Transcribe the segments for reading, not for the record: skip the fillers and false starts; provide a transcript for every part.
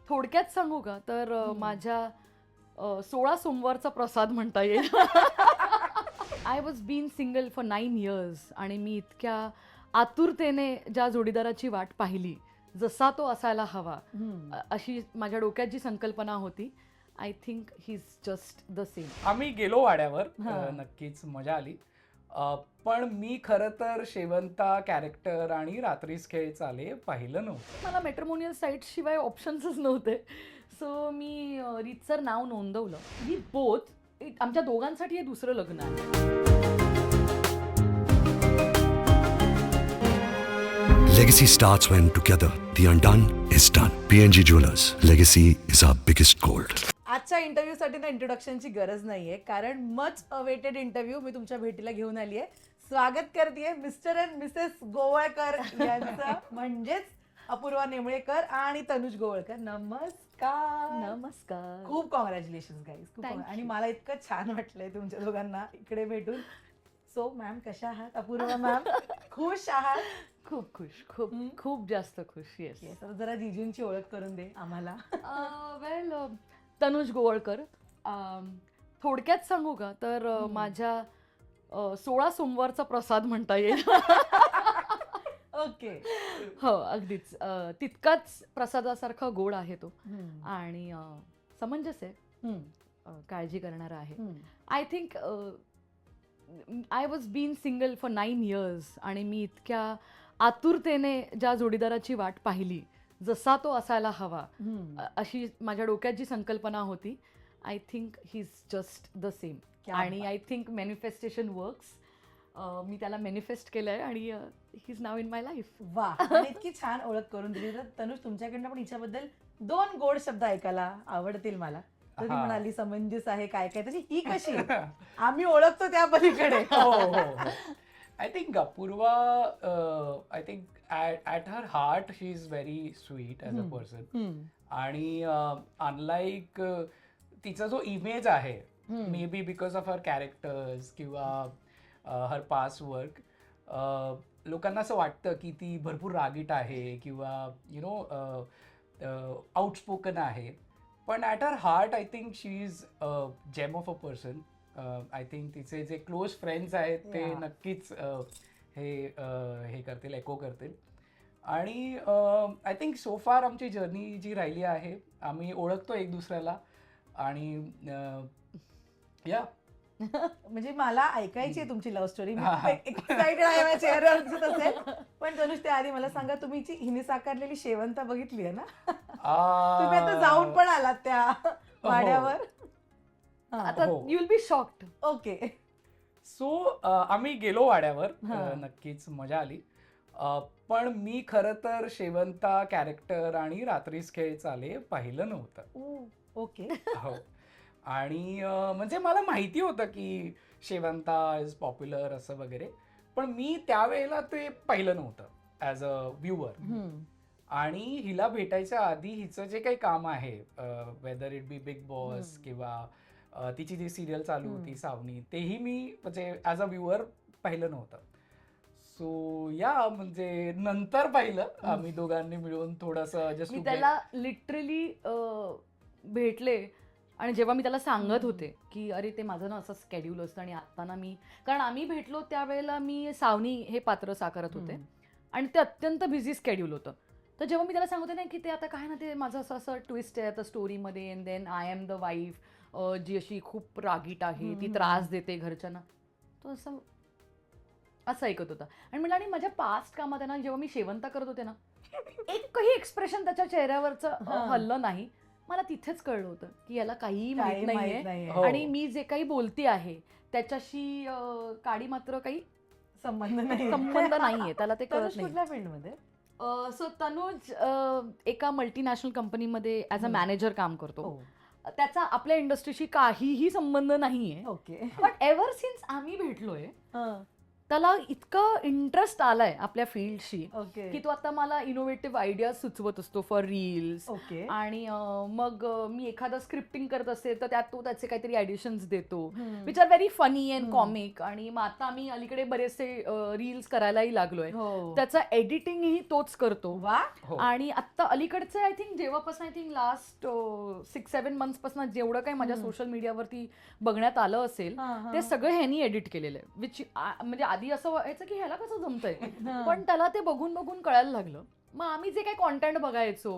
थोडक्यात सांगू का तर माझ्या 16 सोमवारचा प्रसाद म्हणता येईल. I was been single for 9 years आणि मी इतक्या आतुरतेने ज्या जोडीदाराची वाट पाहिली, जसा तो असायला हवा, अशी माझ्या डोक्यात जी संकल्पना होती, I think he is just the same. आम्ही गेलो वाड्यावर, नक्कीच मजा आली. पण मी खरं तर शेवंता कॅरेक्टर आणि रात्रीस खेळ चाले पाहिलं नव्हतं. मला मॅट्रिमोनियल साईट शिवाय ऑप्शन्सच नव्हते, सो मी रीतसर नाव नोंदवलं. ही बोथ आमच्या दोघांसाठी हे दुसरं लग्न आहे. Legacy starts when together the undone is done. PNG Jewelers. Legacy is our biggest gold. आजच्या इंटरव्ह्यूसाठी ना इंट्रोडक्शनची गरज नाहीये, कारण मच अवेटेड इंटरव्ह्यू मी तुमच्या भेटीला घेऊन आली आहे. स्वागत करते मिस्टर अँड मिसेस गोवळकर यांचं, म्हणजेच अपूर्वा नेमळेकर आणि तनुज गोवळकर. नमस्कार. नमस्कार. खूप कॉंग्रॅच्युलेशन गाईज. Thank you. आणि मला इतकं छान वाटलंय तुमच्या दोघांना इकडे भेटून. सो मॅम कशा आहात? अपूर्वा मॅम खुश आहात? खूप खुश, खूप जास्त खुश. येस. तर जरा जिजूंची ओळख करून दे आम्हाला. वेल, तनुज गोवळकर. थोडक्यात सांगू का तर माझ्या 16 सोमवारचा प्रसाद म्हणता येईल. ओके. हो, अगदीच. तितकाच प्रसादासारखा गोड आहे तो आणि समंजस आहे, काळजी करणारा आहे. I think I was been single for 9 years आणि मी इतक्या आतुरतेने ज्या जोडीदाराची वाट पाहिली, जसा तो असायला हवा, अशी माझ्या डोक्यात जी संकल्पना होती, I think he is just the same. आणि आय थिंक मॅनिफेस्टेशन वर्क्स. मी त्याला मॅनिफेस्ट केलं आहे आणि ही is now in my life. वा. आणि इतकी छान ओळख करून दिली. तर तनुज, तुमच्याकडनं पण हिच्याबद्दल 2 गोड शब्द ऐकायला आवडतील मला. तर ती म्हणाली समंजस आहे, काय काय, तशी ही कशी? आम्ही ओळखतो त्या पलीकडे. I think Apurva, I think at her heart she is very sweet as a person. आणि अनलाईक तिचा जो इमेज आहे, maybe because of her characters किंवा हर पास्ट वर्क, लोकांना असं वाटतं की ती भरपूर रागीट आहे किंवा आउटस्पोकन आहे. पण at her heart I think she is gem of a person. I think तिचे जे क्लोज फ्रेंड्स आहेत ते नक्कीच हे करतील,एको करतील. आणि आय थिंक सो फार आमची जर्नी जी राहिली आहे, आम्ही ओळखतो एक दुसऱ्याला. आणि या म्हणजे मला ऐकायची आहे तुमची लव्ह स्टोरी. एक्साइटेड आहे, माझ्या चेहऱ्यावर दिसत असेल. पण तनुज, त्याआधी मला सांगा, तुम्ही हिने साकारलेली शेवंता बघितली आहे ना? तुम्ही आता जाऊन पण आलात त्या वाड्यावर. आता you will be shocked. Okay. So आम्ही गेलो वाड्यावर, नक्कीच मजा आली. पण मी खरं तर शेवंता कॅरेक्टर आणि रात्रीस खेळ चाले पाहिलं नव्हतं. ओके. हो. आणि म्हणजे मला माहिती होतं की शेवंता इज पॉप्युलर असं वगैरे, पण मी त्यावेळेला ते पाहिलं नव्हतं ॲज अ व्ह्युअर. आणि हिला भेटायच्या आधी हिचं जे काही काम आहे, whether it be big boss किंवा तिची जी सिरियल चालू होती सावनी, तेही मी म्हणजे ॲज अ व्ह्युअर पाहिलं नव्हतं. सो या म्हणजे नंतर पाहिलं आम्ही दोघांनी मिळून थोडंसं. जस्ट मी त्याला लिटरली भेटले आणि जेव्हा मी त्याला सांगत होते की अरे ते माझं ना असं स्केड्यूल असतं आणि आता ना मी, कारण आम्ही भेटलो त्यावेळेला मी सावनी हे पात्र साकारत होते आणि ते अत्यंत बिझी स्केड्यूल होतं. तर जेव्हा मी त्याला सांगते ना की ते आता काय ना, ते माझं असं असं ट्विस्ट आहे आता स्टोरीमध्ये, and then I am the wife जी अशी खूप रागीट आहे, ती त्रास देते घरच्यांना, तो असं ऐकत होता. आणि म्हटलं, आणि माझ्या पास्ट कामात आहे ना, जेव्हा मी शेवंता करत होते ना, एकही एक्सप्रेशन त्याच्या चेहऱ्यावरचं हल्लं नाही. मला तिथेच कळलं होतं की याला काहीही माहित नाहीये आणि मी जे काही बोलते आहे त्याच्याशी काडी मात्र काही संबंध नाहीये, त्याला ते कळत नाही. कुठल्या फील्डमध्ये? सो तनुज एका मल्टीनॅशनल कंपनीमध्ये ॲज अ मॅनेजर काम करतो. त्याचा आपल्या इंडस्ट्रीशी काहीही संबंध नाहीये. ओके. बट एव्हर सिन्स आम्ही भेटलोय, त्याला इतका इंटरेस्ट आलाय आपल्या फील्डशी ओके की तो आता मला इनोव्हेटिव्ह आयडिया सुचवत असतो फॉर रील्स. ओके आणि मग मी एखादं स्क्रिप्टिंग करत असेल तर त्यात तो त्याचे काहीतरी ॲडिशन्स देतो which are very funny and comic. आणि मग आता आम्ही अलीकडे बरेचसे रील्स करायलाही लागलोय. हो त्याचा एडिटिंगही तोच करतो. वा हो. आणि आता अलीकडचं आय थिंक जेव्हापासून आय थिंक लास्ट 6-7 मंथ्सपासून जेवढं काही माझ्या सोशल मीडियावरती बघण्यात आलं असेल ते सगळं ह्यांनी एडिट केलेलं आहे. विच म्हणजे आधी असं व्हायचं की ह्याला कसं जमतंय, पण त्याला ते बघून बघून कळायला लागलं. मग आम्ही जे काही कॉन्टेंट बघायचो,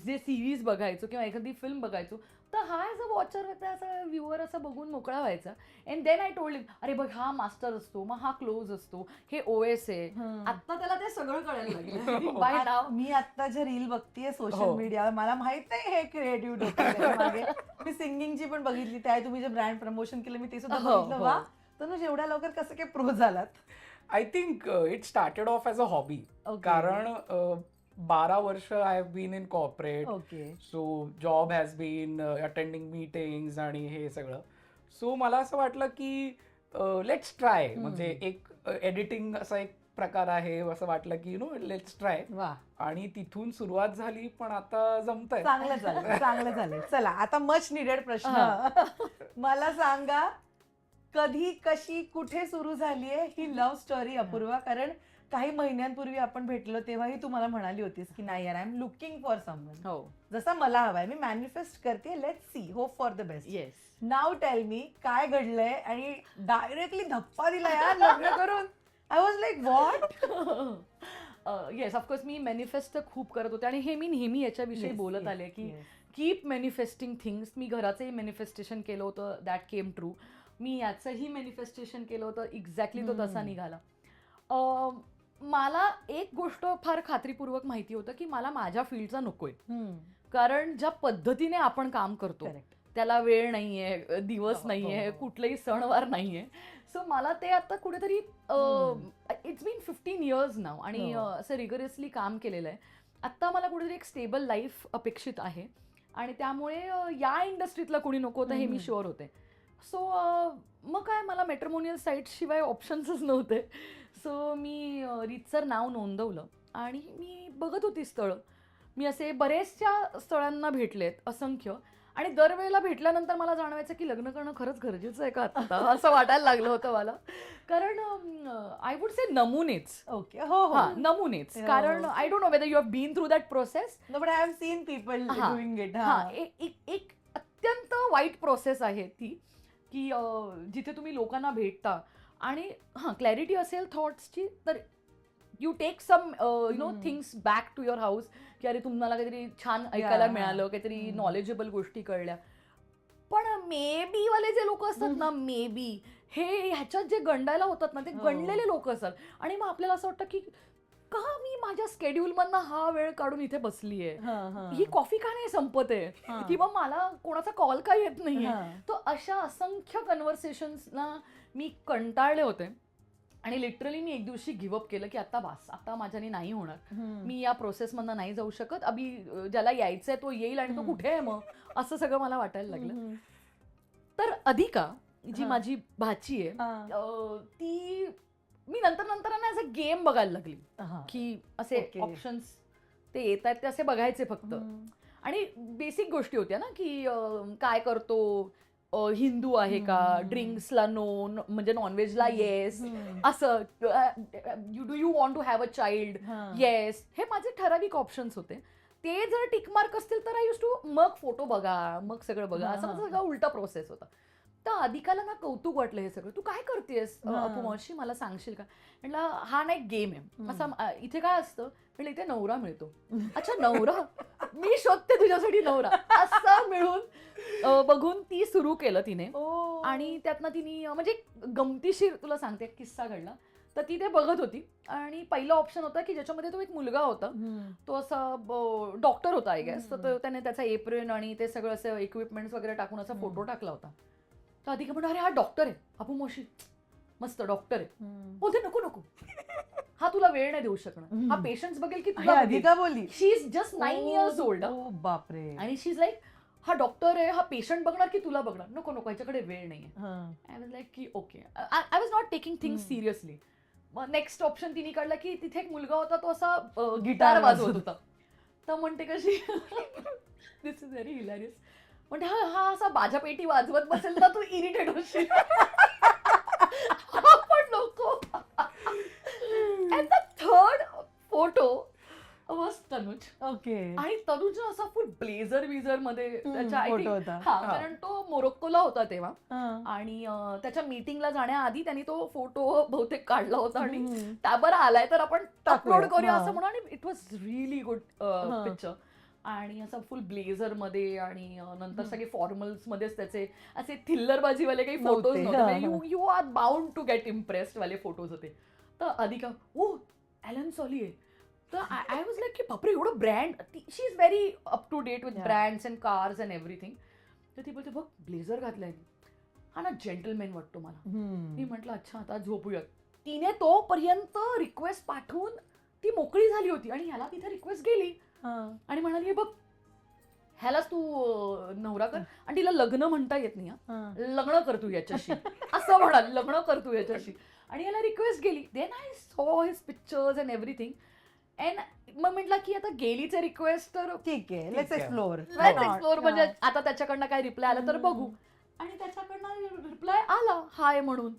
जे सिरीज बघायचो किंवा एखादी फिल्म बघायचो, तर हा ॲज अ वॉचर असा व्ह्युअर असं बघून मोकळा व्हायचा. अँड देन आय टोल्ड हिम, अरे बघ हा मास्टर असतो, मग हा क्लोज असतो, हे OS आहे. आता त्याला ते सगळं कळायला लागलं बाय नाव. मी आता जे रील बघतीये सोशल हो. मीडियावर मला माहित नाही हे क्रिएटिव्ह डोक्यात मागे. मी सिंगिंगची पण बघितली, त्या तुम्ही जे ब्रँड प्रमोशन केलं मी ते सुद्धा हो, बघितलं. हो. वा तनुज एवढ्या लवकर कसं काय प्रो झालात? I think it started off as a hobby. Okay. कारण 12 वर्ष I have been in corporate. Okay so job has been attending meetings आणि हे सगळं. सो मला असं वाटलं की लेट्स ट्राय. म्हणजे एक एडिटिंग असा एक प्रकार आहे असं वाटलं की लेट्स ट्राय. वा आणि तिथून सुरुवात झाली, पण आता जमतंय. चांगलं झालं चांगलं झालं. चला आता मच निडेड प्रश्न. मला सांगा कधी कशी कुठे सुरू झालीये ही लव्ह स्टोरी अपूर्वा? कारण काही महिन्यांपूर्वी आपण भेटलो तेव्हाही तू मला म्हणाली होतीस की नाही यार I am looking for someone हो जसा मला हवाय, मी मॅनिफेस्ट करते, let's see, hope for the best. Yes. Now tell मी काय घडलंय आणि डायरेक्टली धप्पा दिला यार लग्न करून. I was like what. Yes of course me manifest खूप करत होते आणि हे मी नेहमी याच्याविषयी बोलत आले की कीप मॅनिफेस्टिंग थिंग्स. मी घराचंही मॅनिफेस्टेशन केलं होतं, दॅट केम ट्रू. मी याचंही मॅनिफेस्टेशन केलं होतं, एक्झॅक्टली तो तसा निघाला. मला एक गोष्ट फार खात्रीपूर्वक माहिती होतं की मला माझ्या फील्डचा नकोय. कारण ज्या पद्धतीने आपण काम करतो करेक्ट. त्याला वेळ नाहीये, दिवस नाहीये, कुठलेही सणवार नाहीये. सो मला ते आता कुठेतरी इट्स बीन 15 इयर्स नाव आणि असं रिगरसली काम केलेलं आहे. आत्ता मला कुठेतरी एक स्टेबल लाईफ अपेक्षित आहे आणि त्यामुळे या इंडस्ट्रीतला कोणी नको होतं हे मी शुअर होते. सो मग काय मला मॅट्रिमोनियल साईट्स शिवाय ऑप्शन्सच नव्हते. सो मी रीतसर नाव नोंदवलं आणि मी बघत होती स्थळं. मी असे बरेचशा स्थळांना भेटलेत, असंख्य. आणि दरवेळेला भेटल्यानंतर मला जाणवायचं की लग्न करणं खरंच गरजेचं आहे का आता, असं वाटायला लागलं होतं मला. कारण आय वुड से नमुनेच. ओके हो हो. हा नमुनेच. कारण I don't know whether you have been through that process. No, but I have seen people doing it. हा एक अत्यंत वाईट प्रोसेस आहे ती की जिथे तुम्ही लोकांना भेटता आणि हां क्लॅरिटी असेल थॉट्सची तर you take some things back to your house की अरे तुम्हाला काहीतरी छान ऐकायला मिळालं, काहीतरी नॉलेजेबल गोष्टी कळल्या. पण मे बी वाले जे लोक असतात ना, मे बी हे ह्याच्यात जे गंडायला होतात ना ते गंडलेले लोक असतात. आणि मग आपल्याला असं वाटतं की का मी माझ्या स्केड्यूल मधनं हा वेळ काढून इथे बसलीये, ही कॉफी का नाही संपत आहे, किंवा मला कोणाचा कॉल का येत नाहीये. तो अशा असंख्य कन्व्हर्सेशन्सना मी कंटाळले होते आणि लिटरली मी एक दिवशी गिव्हअप केलं की आता बास, आता माझ्याने नाही होणार, मी या प्रोसेसमधनं नाही जाऊ शकत. अभि ज्याला यायचंय तो येईल आणि तो कुठे आहे मग, असं सगळं मला वाटायला लागलं. तर अधिका जी माझी भाची आहे ती मी नंतर ना ॲज अ गेम बघायला लागली की असे ऑप्शन्स ते येत आहेत ते असे बघायचे फक्त. आणि बेसिक गोष्टी होत्या ना की काय करतो, हिंदू आहे का, ड्रिंक्सला नो, म्हणजे नॉनव्हेजला येस, असं do you want to have a child, yes. हे माझे ठराविक ऑप्शन्स होते. ते जर टिकमार्क असतील तर आय यूज टू मग फोटो बघा, मग सगळं बघा, असं माझं सगळं उलटा प्रोसेस होता. तर अधिकाला ना कौतुक वाटलं हे सगळं, तू काय करतेस अपू मावशी, मला सांगशील का? म्हटलं हा ना एक गेम आहे असा. इथे काय असतं म्हटलं, इथे नवरा मिळतो. अच्छा नवरा, मी शोधते तुझ्यासाठी नवरा, असं मिळून बघून ती सुरू केलं तिने. आणि त्यातनं तिने म्हणजे गमतीशीर तुला सांगते किस्सा घडला. तर ती ते बघत होती आणि पहिलं ऑप्शन होतं की ज्याच्यामध्ये तो एक मुलगा होता, तो असा डॉक्टर होता आय गेस. तर त्याने त्याचा एप्रिन आणि ते सगळं असं इक्विपमेंट्स वगैरे टाकून असा फोटो टाकला होता. तर अधिक म्हणतो अरे हा डॉक्टर आहे अपू मावशी, मस्त डॉक्टर आहे. बोलते नको नको, हा तुला वेळ नाही देऊ शकणार, हा पेशंट्स बघेल की तुला. अधिका बोलली शी इज जस्ट 9 years old. बापरे. आणि शी इज लाईक हा डॉक्टर आहे, हा पेशंट बघणार की तुला बघणार, नको नको ह्याच्याकडे वेळ नाहीये. हं. आय वॉज लाईक की okay, I was not taking things seriously. मग नेक्स्ट ऑप्शन तिने काढला की तिथे एक मुलगा होता, तो असा गिटार वाजवत होता. तर म्हणते कशी दिस इज व्हेरी हिलॅरियस. म्हणते हा हा असा बाजापेटी वाजवत बसेल तर तू इरिटेट होशील. पण नको. And the third photo was Tanuj. Okay. आणि तनुज असा फुल ब्लेझर विझर मध्ये त्याच्या I फोटो think- होता. हा, कारण तो मोरोक्कोला होता तेव्हा. हं. आणि त्याच्या मीटिंगला जाण्याआधी त्यांनी तो फोटो बहुतेक काढला होता आणि हम्म. त्यावर आलाय तर आपण टाकूया. अपलोड करूया हा. असं म्हणून. आणि इट वॉज रिअली गुड हा. पिक्चर. आणि असं फुल ब्लेझर मध्ये आणि नंतर सगळे फॉर्मल्स मध्येच त्याचे असे थिल्लरबाजीवाले काही फोटोज नव्हते. हा, नव्हते. हा. You are bound to get impressed वाले फोटोज होते. तर अधिका ओ ॲलन सॉली आहे. तर आय वॉज लाईक की बापरे एवढं brand. She is very up to date with Yeah. Brands and cars and everything. तर ती बोलते बघ ब्लेझर घातलाय हा ना जेंटलमॅन वाटतो मला. हम्म. मी म्हटलं अच्छा आता झोपूयात. तिने तोपर्यंत रिक्वेस्ट पाठवून ती मोकळी झाली होती आणि ह्याला तिथे रिक्वेस्ट गेली हं. आणि म्हणाली हे बघ ह्यालाच तू नवरा कर. आणि तिला लग्न म्हणता येत नाही. हं. लग्न कर तू याच्याशी असं म्हणाल, लग्न कर तू याच्याशी. आणि याला रिक्वेस्ट गेली. Then I saw his pictures and everything. And मग म्हटलं की आता गेलीचे रिक्वेस्ट तर ठीक आहे, लेट्स आहे. एक्सप्लोर. Let's explore. म्हणजे आता त्याच्याकडनं काय रिप्लाय आला तर बघू. आणि त्याच्याकडनं रिप्लाय आला हाय म्हणून.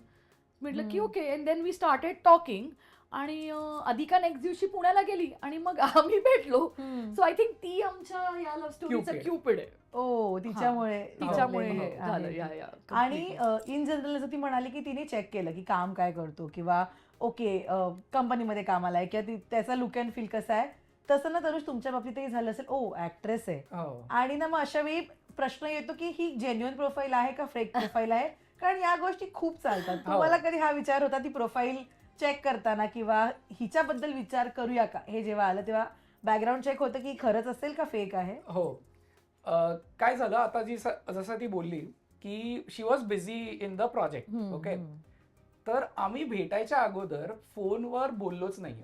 म्हटलं की okay. And then we started talking. आणि अधिका नेक्स्ट दिवशी पुण्याला गेली आणि मग आम्ही भेटलो. सो आय थिंक ती आमच्या या लव्ह स्टोरीचा Cupid. क्यूपिड आहे. ओ तिच्यामुळे तिच्यामुळे problem हे आहे. झालं. या या आणि इन जनरल जर ती म्हणाली की तिने चेक केलं की काम काय करतो किंवा ओके कंपनीमध्ये कामाला आहे किंवा त्याचा लुक अँड फील कसा आहे, तसं ना तनुज तुमच्या बाबतीतही झालं असेल. ओ ऍक्ट्रेस आहे. हो. आणि ना मग अशा वेळी प्रश्न येतो की ही जेन्युइन प्रोफाईल आहे का फेक प्रोफाईल आहे, कारण या गोष्टी खूप चालतात. तुम्हाला कधी हा विचार होता ती प्रोफाईल चेक करताना किंवा हिच्याबद्दल विचार करूया का, हे जेव्हा आलं तेव्हा बॅकग्राऊंड चेक होतं की खरंच असेल का फेक आहे? हो. काय झालं आता जसं ती बोलली की she was busy in the project. Okay. तर आम्ही भेटायच्या अगोदर फोनवर बोललोच नाही.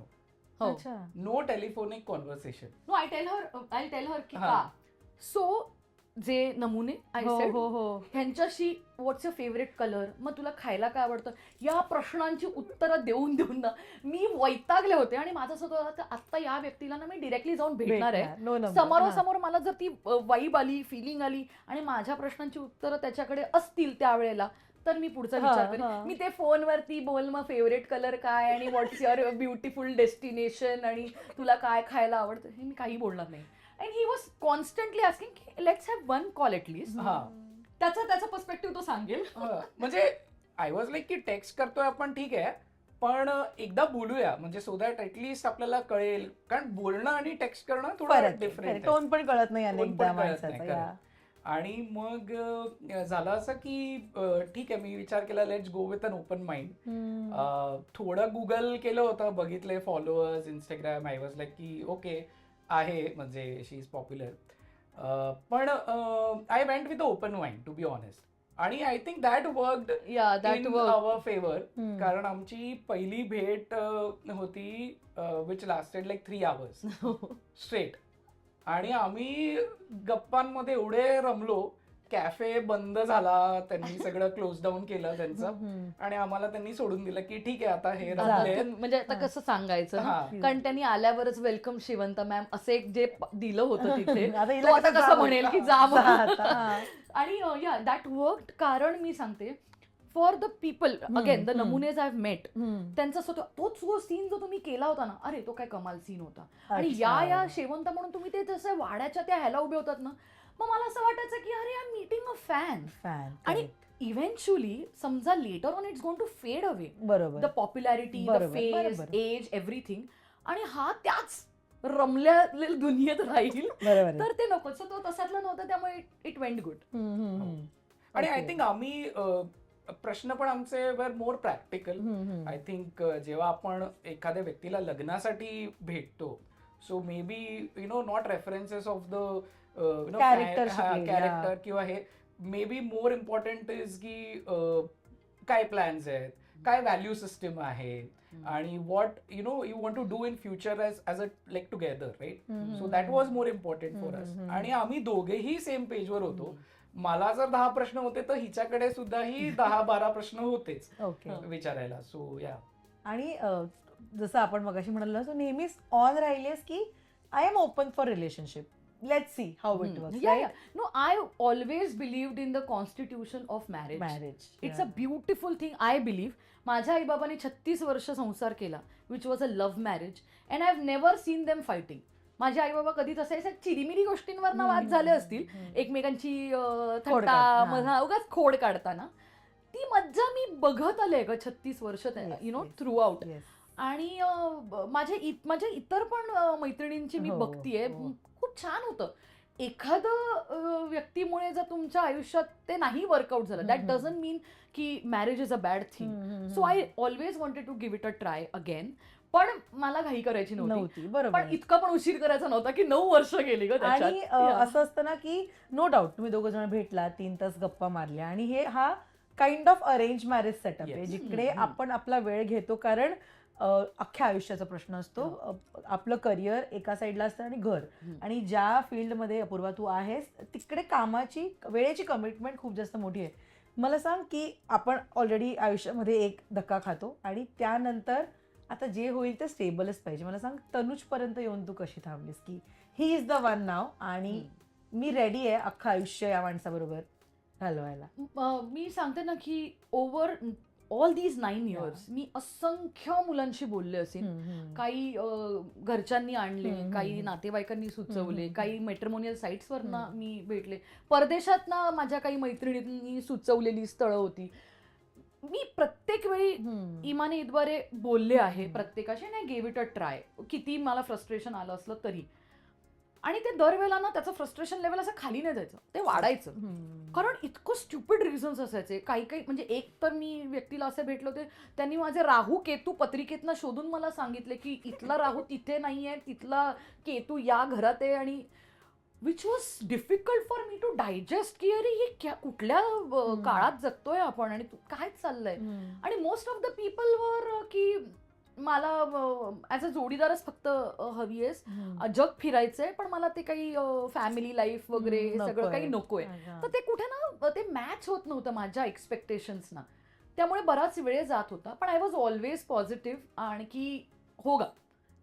हो. अच्छा. No telephonic conversation. No I tell her की हा. का. सो जे नमुने आय हो सेड हो हो. ह्यांच्याशी व्हॉट्स युअर फेवरेट कलर, मग तुला खायला काय आवडतं, या प्रश्नांची उत्तरं देऊन देऊन ना मी वैतागले होते. आणि माझं असं होतं आता या व्यक्तीला ना मी डिरेक्टली जाऊन भेटणार आहे. No number. समोरासमोर मला जर ती वाईब आली, फिलिंग आली आणि माझ्या प्रश्नांची उत्तरं त्याच्याकडे असतील त्यावेळेला तर मी पुढचा हा, विचार हा. करेन. मी ते फोनवरती बोल मग फेवरेट कलर काय आणि व्हॉट्स युअर ब्युटिफुल डेस्टिनेशन आणि तुला काय खायला आवडतं हे मी काही बोलणार नाही. And he was constantly asking की let's have one call at least. हा. त्याचा पर्स्पेक्टिव्ह तो सांगेल. म्हणजे आय वॉज लाईक की टेक्स्ट करतोय आपण ठीक आहे, पण एकदा बोलूया म्हणजे सो दॅट ऍटलीस्ट आपल्याला कळेल. कारण बोलणं आणि टेक्स्ट करणं थोडं फरक डिफरंट. टोन पण कळत नाही टोन अनेकदा पण कळत माणसाचा. नाही, या. correct. आणि मग झालं असं की ठीक आहे, मी विचार केला let's go with an open mind. थोडं गुगल केलं होतं, बघितले followers Instagram. I was like की ओके आहे म्हणजे शी इज पॉप्युलर. पण I went with open mind to be honest. आणि I think that worked yeah that in our favour. कारण आमची पहिली भेट होती which lasted like 3 hours straight. आणि आम्ही गप्पांमध्ये एवढे रमलो, कॅफे बंद झाला, त्यांनी सगळं क्लोज डाऊन केलं त्यांचं आणि आम्हाला त्यांनी सोडून दिलं की ठीक आहे आता हे रमले. म्हणजे आता कसं सांगायचं ना, हा. कारण त्यांनी आल्यावरच वेलकम शिवंत मॅम असं एक जे दिलं होतं तिथे आता हिला तो आता कसं कसं जा म्हणेल की म्हणून. जा जा म्हणून. आता, हा. आणि या दॅट वर्कड. कारण मी सांगते for the people again the नमुनेज आय हॅव मेट, त्यांचं असं होतं तोच सीन जो तुम्ही केला होता ना, अरे तो काय कमाल सीन होता. आणि अच्छा. या शेवंत म्हणून तुम्ही ते जसं वाड्याच्या त्या ह्याला उभे होतात ना, मग मला असं वाटायचं की अरे I am meeting a fan. Fan. आणि इव्हेंच्युअली समजा later on it's going to fade away बरोबर. द पॉप्युलॅरिटी, द बरोबर, फेस, बरोबर. Age, everything. आणि हा त्याच रमल्या दुनियेत राहील बरोबर आहे. तर ते नको. सो तो तसातला नव्हता, त्यामुळे इट वेंट गुड. आणि आय थिंक आम्ही प्रश्न पण आमचे वर मोर प्रॅक्टिकल. आय थिंक जेव्हा आपण एखाद्या व्यक्तीला लग्नासाठी भेटतो, so may be you know not references of the Character शिकले, कॅरेक्टर किंवा हे may be more important is की काय प्लॅन्स आहेत काय व्हॅल्यू सिस्टम आहे आणि what you want to do in future as a like together, right? So that was more important for us. आणि आम्ही दोघेही सेम पेजवर होतो. मला जर 10 प्रश्न होते तर हिच्याकडे सुद्धा ही 10-12 प्रश्न होतेच ओके. विचारायला. सो या. आणि जसं आपण मगाशी म्हणालो तू नेहमीच ऑन राहिलीस की I am open for relationship, let's see how it works, Yeah. No, I always believed in the constitution of marriage. Marriage. It's a beautiful thing, I believe. माझ्या आईबाबांनी 36 वर्ष संसार केला, which was a love marriage, and I have never seen them fighting. माझे आई बाबा कधीच असे चिरीमिरी गोष्टींवर ना वाद झाले असतील, एकमेकांची थट्टा उगाच खोड काढताना, ती मज्जा मी बघत आले ग 36 वर्ष, थ्रू आउट. आणि माझ्या इतर पण मैत्रिणींची मी बघतीये, खूप छान होतं. एखादं व्यक्तीमुळे जर तुमच्या आयुष्यात ते नाही वर्कआउट झालं, दॅट डझंट मीन की marriage is a bad thing. So I always wanted to give it a try again. पण मला घाई करायची नव्हती, बरोबर. पण इतका पण उशीर करायचा नव्हता की 9 वर्ष गेली ग आणि त्याच्यात. असं असतं ना की नो डाऊट तुम्ही दोघं जण भेटला, 3 तास गप्पा मारल्या, आणि हा kind of arrange marriage setup आहे, जिकडे आपण आपला वेळ घेतो, कारण अख्ख्या आयुष्याचा प्रश्न असतो. आपलं करिअर एका साईडला असतं आणि घर, आणि ज्या फील्डमध्ये अपूर्वा तू आहेस तिकडे कामाची वेळेची कमिटमेंट खूप जास्त मोठी आहे. मला सांग की आपण ऑलरेडी आयुष्यामध्ये एक धक्का खातो आणि त्यानंतर आता जे होईल ते स्टेबलच पाहिजे. मला सांग तनुजपर्यंत येऊन तू कशी थांबलीस की ही इज द वन नाव आणि मी रेडी आहे अख्खं आयुष्य या माणसाबरोबर घालवायला? मी सांगते ना की ओव्हर ऑल दीज 9 years मी असंख्य मुलांशी बोलले असेल. काही घरच्यांनी आणले, काही नातेवाईकांनी सुचवले, काही मॅट्रिमोनियल साईट्सवरनं मी भेटले, परदेशातनं माझ्या काही मैत्रिणींनी सुचवलेली स्थळं होती. मी प्रत्येक वेळी इमाने इद्वारे बोलले आहे प्रत्येकाशी, आणि I gave it a try. किती मला फ्रस्ट्रेशन आलं असलं तरी. आणि ते दरवेळेला ना त्याचं फ्रस्ट्रेशन लेवल असं खाली नाही जायचं, ते वाढायचं. कारण इतकं स्ट्युपिड रिझन्स असायचे. काही म्हणजे एक तर मी व्यक्तीला असे भेटले होते, त्यांनी माझे राहू केतू पत्रिकेतनं शोधून मला सांगितले की इथला राहू तिथे नाहीये, तिथला केतू या घरात आहे, आणि which was difficult for me to digest की अरे हे कुठल्या काळात जगतोय आपण आणि काय चाललंय. आणि most of the people were की मला ॲज अ जोडीदारच फक्त हवी आहेस, जग फिरायचंय, पण मला ते काही फॅमिली लाईफ वगैरे हे सगळं काही नकोय. तर ते कुठे ना ते मॅच होत नव्हतं माझ्या एक्सपेक्टेशन्सना. त्यामुळे बराच वेळ जात होता. पण आय वॉज ऑलवेज पॉझिटिव्ह, आणि की होगा,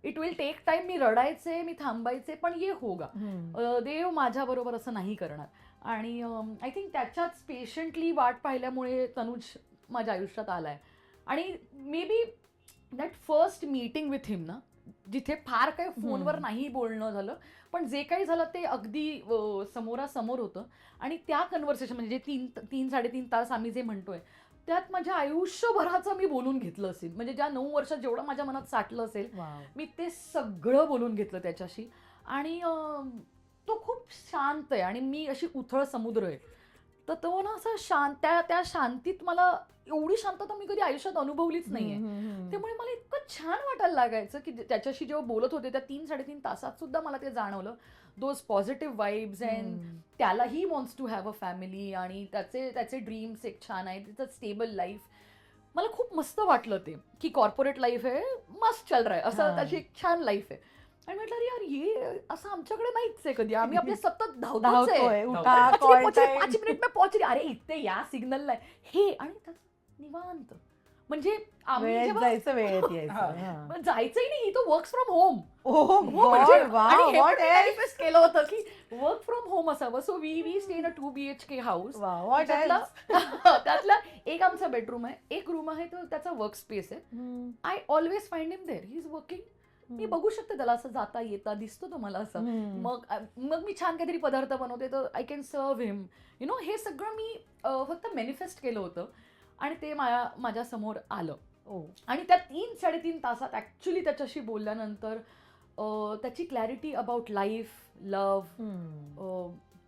इट विल टेक टाइम. मी रडायचे, मी थांबायचे, पण ये होगा, देव माझ्या बरोबर असं नाही करणार. आणि आय थिंक त्याच्याच पेशंटली वाट पाहिल्यामुळे तनुज माझ्या आयुष्यात आलाय. आणि maybe that first meeting with him ना, जिथे फार काही फोनवर नाही बोलणं झालं, पण जे काही झालं ते अगदी समोरासमोर होतं. आणि त्या कन्व्हर्सेशन म्हणजे जे 3-3.5 तास आम्ही जे म्हणतोय, त्यात माझ्या आयुष्यभराचं मी बोलून घेतलं असेल. म्हणजे ज्या 9 वर्षात जेवढं माझ्या मनात साठलं असेल, मी ते सगळं बोलून घेतलं त्याच्याशी. आणि तो खूप शांत आहे, आणि मी अशी उथळ समुद्र आहे. तर तो ना असं शांत, त्या शांतीत मला एवढी शांतता मी कधी आयुष्यात अनुभवलीच नाहीये. त्यामुळे मला इतकं छान वाटायला लागायचं की त्याच्याशी जेव्हा बोलत होते त्या 3-3.5 तासात सुद्धा मला ते जाणवलं, दोज पॉझिटिव्ह वाईब्स. अँड त्यालाही wants to have a family, आणि त्याचे ड्रीम्स एक छान आहे, त्याचं स्टेबल लाईफ. मला खूप मस्त वाटलं ते की कॉर्पोरेट लाईफ आहे, मस्त चल रहा है, असं त्याची एक छान लाईफ आहे. आणि म्हटलं अरे यार हे असं आमच्याकडे नाहीच आहे कधी, आम्ही आपले सतत धावतोय, 5 मिनिट में पोहोच रही, अरे इथे या सिग्नलला हे, आणि निवांत. म्हणजे जायचंही नाही, तो वर्क फ्रॉम होम. मॅनिफेस्ट केलं होतं की वर्क फ्रॉम होम असावं. So we stay in a 2 BHK house. त्यातला एक आमचा बेडरूम आहे, एक रूम आहे, तो त्याचा वर्क स्पेस आहे. I always find him there, he is working. मी बघू शकते त्याला असं जाता येता, दिसतो तो मला असं. मग मी छान काहीतरी पदार्थ बनवते तर आय कॅन सर्व हिम. हे सगळं मी फक्त मॅनिफेस्ट केलं होतं, आणि ते माझ्या समोर आलं. आणि त्या 3-3.5 तासात ऍक्च्युली त्याच्याशी बोलल्यानंतर त्याची clarity about life, love,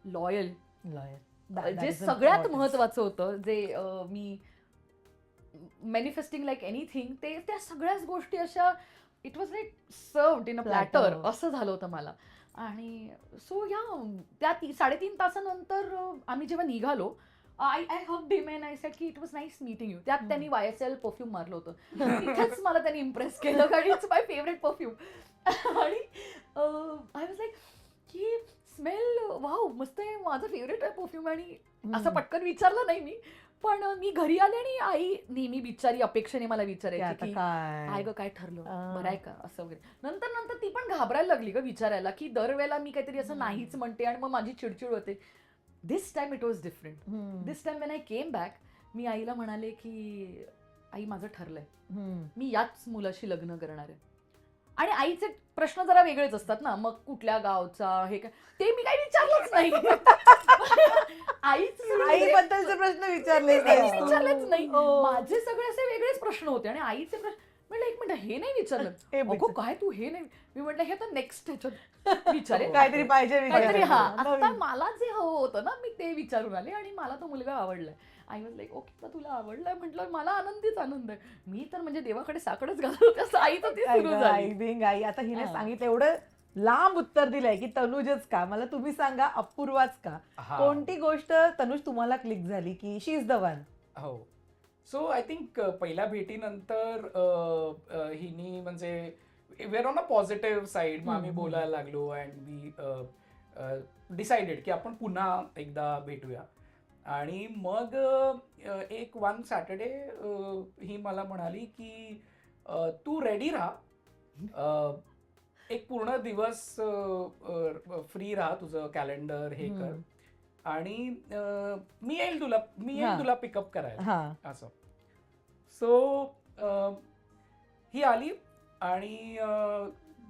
loyal, जे सगळ्यात महत्वाचं होतं, जे मी मॅनिफेस्टिंग लाईक एनिथिंग, ते त्या सगळ्याच गोष्टी अशा it was like served in a platter असं झालं होतं मला. आणि सो या त्या 3.5 तासानंतर आम्ही जेव्हा निघालो, I hugged him and I said की it was nice meeting you. त्यात त्यांनी YSL परफ्यूम मारलं होतं. तिथेच मला त्यांनी इम्प्रेस केलं कारण इट्स माय फेवरेट परफ्यूम. आणि आय वॉज लाईक की स्मेल वाव मस्त आहे, माझं फेवरेट आहे परफ्यूम. आणि असं पटकन विचारलं नाही मी, पण मी घरी आले आणि आई नेहमी बिचारी अपेक्षेने मला की विचारायची आता की काय काय ग काय ठरलं, आ. बरं आहे का, असं वगैरे. नंतर नंतर ती पण घाबरायला लागली ग विचारायला, की दरवेळेला मी काहीतरी असं नाहीच म्हणते आणि मग माझी चिडचिड होते. This time it was different. This time when I came back मी आईला म्हणाले की आई माझं ठरलंय, मी याच मुलाशी लग्न करणार आहे. आणि आईचे प्रश्न जरा वेगळेच असतात ना, मग कुठल्या गावचा हे काय ते मी काही विचारलंच नाही. आईबद्दलचे प्रश्न विचारले विचारलेच नाही. हो. माझे सगळे असे वेगळेच प्रश्न होते आणि आईचे प्रश्न म्हटलं एक मिनिट हे नाही विचारलं. हे अगो काय तू हे नाही. मी म्हटलं हे तर नेक्स्ट ह्याच्यात विचारेल काहीतरी पाहिजे काहीतरी. हा आता नवीन. मला जे हवं होतं ना मी ते विचारून आले आणि मला तो मुलगा आवडलाय. आई वॉज लाईक ओके तर तुला आवडलाय म्हटलं मला आनंदीच आनंद आहे. मी तर म्हणजे देवाकडे साकडच घालत होते असं आईचं ते सुरू झाली. आई बिंग आई. आता हिने हा. सांगितलं एवढं लांब उत्तर दिलंय की तनुजच का, मला तुम्ही सांगा अपूर्वाच का, हा. कोणती गोष्ट तनुज तुम्हाला क्लिक झाली की शी इज द वन? हो. सो आय थिंक पहिल्या भेटीनंतर हिनी म्हणजे वेर ऑन अ पॉझिटिव्ह साईड मग आम्ही बोलायला लागलो अँड वी डिसाइडेड की आपण पुन्हा एकदा भेटूया. आणि मग एक वन सॅटर्डे ही मला म्हणाली की तू रेडी राहा, एक पूर्ण दिवस फ्री राहा, तुझं कॅलेंडर हे कर आणि मी येईल हा. तुला पिकअप करायला हा असं. सो ही आली आणि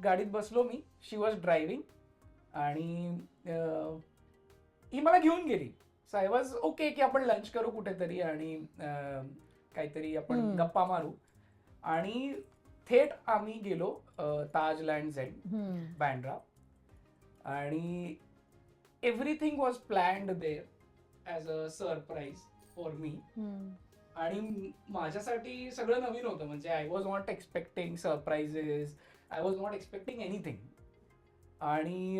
गाडीत बसलो मी. शी वॉज ड्रायव्हिंग आणि ही मला घेऊन गेली. सो आय वॉज ओके की आपण लंच करू कुठेतरी आणि काहीतरी आपण गप्पा मारू. आणि थेट आम्ही गेलो ताज लँड्स एंड बँड्रा आणि everything was planned there as a surprise for me. आणि माझ्यासाठी सगळं नवीन होतं. म्हणजे I was not expecting surprises, I was not expecting anything. आणि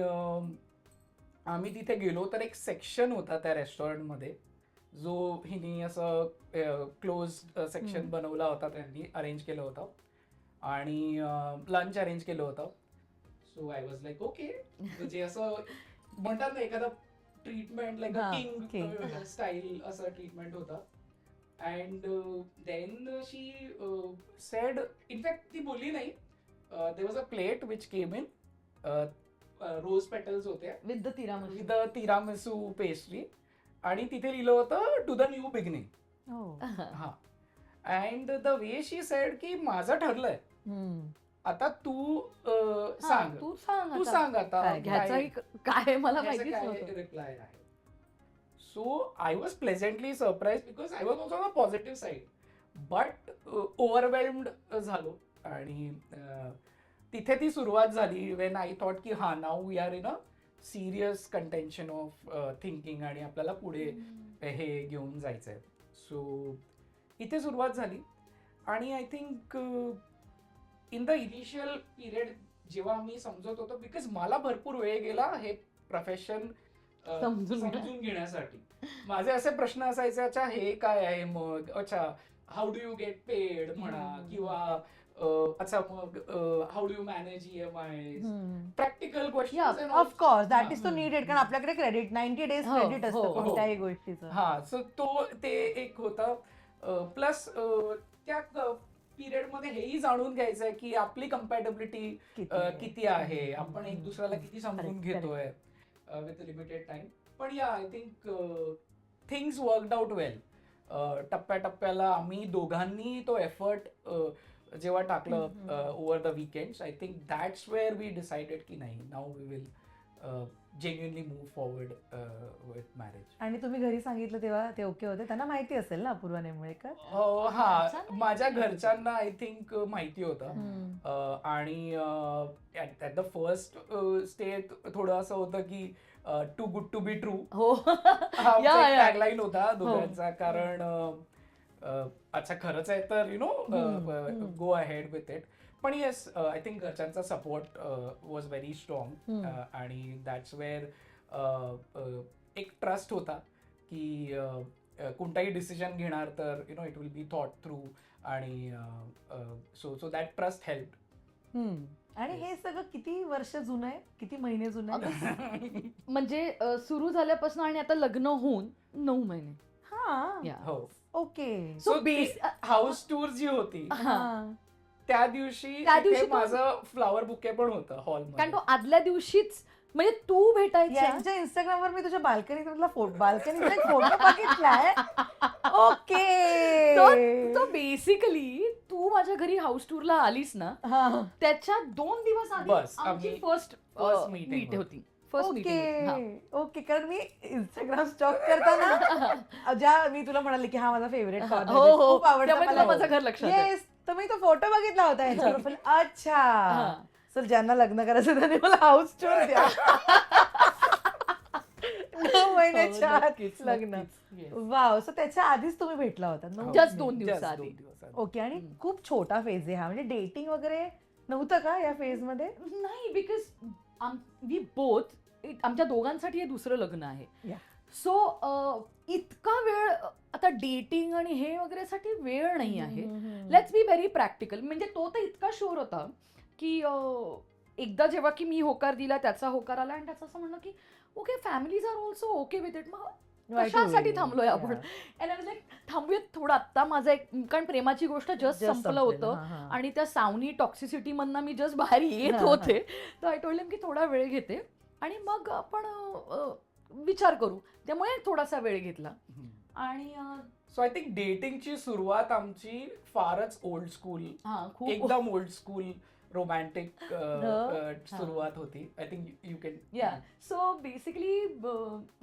आम्ही तिथे गेलो तर एक सेक्शन होता त्या रेस्टॉरंटमध्ये जो हिने असं क्लोज सेक्शन बनवला होता, त्यांनी अरेंज केलं होतं आणि लंच अरेंज केलं होतं. So I was like okay, म्हणजे असं म्हणतात ना एखादा treatment like a king style असं ट्रीटमेंट होतं. And then she said, in fact ती बोलली नाही, there was a plate which came in, rose petals होते with the tiramisu. With the tiramisu pastry आणि तिथे लिहिलं होतं टू द न्यू बिगिनिंग. हा. And the way she said की माझं ठरलंय, आता तू सांग, तू सांग तू आता. सांग आता काय घ्यायचंही काय मला ह्याचं माहितीच काय नव्हतं. रिप्लाय आहे. So I was pleasantly surprise because I was also on a positive side, but overwhelmed झालो. आणि तिथे ती सुरुवात झाली वेन आय थॉट की हा now we are in a serious contention of thinking आणि आपल्याला पुढे हे घेऊन जायचं आहे. सो इथे सुरुवात झाली. आणि I think in the initial period जेव्हा मी समजत होतो, बिकॉज मला भरपूर वेळ गेला हे प्रोफेशन समजून घेण्यासाठी. माझे असे प्रश्न असायचे, अच्छा हे काय आहे, मग अच्छा how do you get paid म्हणा, किंवा अच्छा मग how do you manage EMI, practical question. Of course that is तो नीडेड, कारण आपल्याकडे क्रेडिट 90 डेज हो, क्रेडिट असतं हो, हो. कोणत्याही गोष्टीचं. हा. सो ते एक होतं. प्लस त्या पिरियड मध्ये हेही जाणून घ्यायचंय की आपली कम्पॅटेबिलिटी किती आहे, आपण एक दुसऱ्याला किती समजून Correct, घेतोय विथ लिमिटेड टाइम. पण या I think things worked out well. टप्प्याटप्प्याला आम्ही दोघांनी तो एफर्ट जेव्हा टाकलं over the weekends, I think that's where we decided की नाही, now we will genuinely move forward with marriage. आणि तुम्ही घरी सांगितलं तेव्हा ते ओके होते? त्यांना माहिती असेल ना अपूर्वा नेमळेकर? हा, माझ्या घरच्यांना आय थिंक माहिती होतं. आणि ॲट द फर्स्ट स्टेज थोडं असं होतं की too good to be true हो. हा या, या. टॅगलाईन होता दोघांचा. कारण अच्छा खरंच आहे तर you know go ahead with it. पण येस, आय थिंक घरच्यांचा सपोर्ट वॉज व्हेरी स्ट्रॉंग. आणि दॅट्स वेअर एक ट्रस्ट होता की कोणताही डिसिजन घेणार तर it will be thought through आणि सो दॅट ट्रस्ट हेल्प. आणि हे सगळं किती वर्ष जुनं आहे, किती महिने जुनं आहे? म्हणजे सुरू झाल्यापासून आणि आता लग्न होऊन 9 महिने. हा, Yeah. हो. Okay. So so house tour जी होती त्या दिवशी तो- माझं फ्लावर बुके पण होतं कारण हॉलमध्ये. तो आदल्या दिवशीच म्हणजे तू भेटायचा. यांच्या इंस्टाग्रामवर मी तुझ्या बाल्कनीतला बाल्कनीचा एक फोटो बघितलाय. ओके. तो बेसिकली तू माझ्या घरी हाऊस टूरला आलीस ना, त्याच्या 2 दिवस आधी बस, आमची आम्ही फर्स्ट first meeting मीट होती. होती. First meeting. Okay okay. कारण मी इंस्टाग्राम स्टॉक करताना ज्या मी तुला म्हणाले की हा माझा फेवरेट हो हो, खूप आवडतं त्यामुळे तुला मला. माझं घर लक्षात आहे. येस, तर मी तो फोटो बघितला होता याच्यावर. पण अच्छा, हा. सर ज्यांना लग्न करायचं त्यांनी मला हाऊस टूर द्या. 9 महिन्याच्या हो, आत नक्कीच, लग्न. नक्कीच. Yes. वाव. सो त्याच्या आधीच तुम्ही भेटला होता हो. ना? Just 2 दिवस Just आधी. 2 दिवस आधी. ओके. आणि खूप छोटा फेज आहे हा, म्हणजे डेटिंग वगैरे नव्हतं का या फेज मध्ये? नाही, बिकॉज वी बोथ, आमच्या दोघांसाठी हे दुसरं लग्न आहे. Yeah. सो इतका वेळ आता डेटिंग आणि हे वगैरे साठी वेळ नाही आहे. हम्म. Let's be very practical. म्हणजे तो तर इतका शुअर होता की एकदा जेव्हा की मी होकार दिला, त्याचा होकार आला आणि त्याचं असं म्हणणं की okay, families are also okay with it. मग Why to कशासाठी wait? थांबलोय आपण? Yeah. And I was like, थांबूयात थोडं. आत्ता माझं एक, कारण प्रेमाची गोष्ट जस्ट Just संपलं संपलेलं. होतं हा, हा. आणि त्या सावनी टॉक्सिसिटी मधनं मी जस्ट बाहेर येत हा, हा. होते. तर आय टोल्ड हिम की थोडा वेळ घेते आणि मग आपण विचार करू. त्यामुळे थोडासा वेळ घेतला. आणि सो आय थिंक डेटिंगची सुरुवात आमची फारच ओल्ड स्कूल, हा, खूप एकदम ओल्ड स्कूल रोमॅन्टिक हा. सुरुवात होती. I think you can. या सो बेसिकली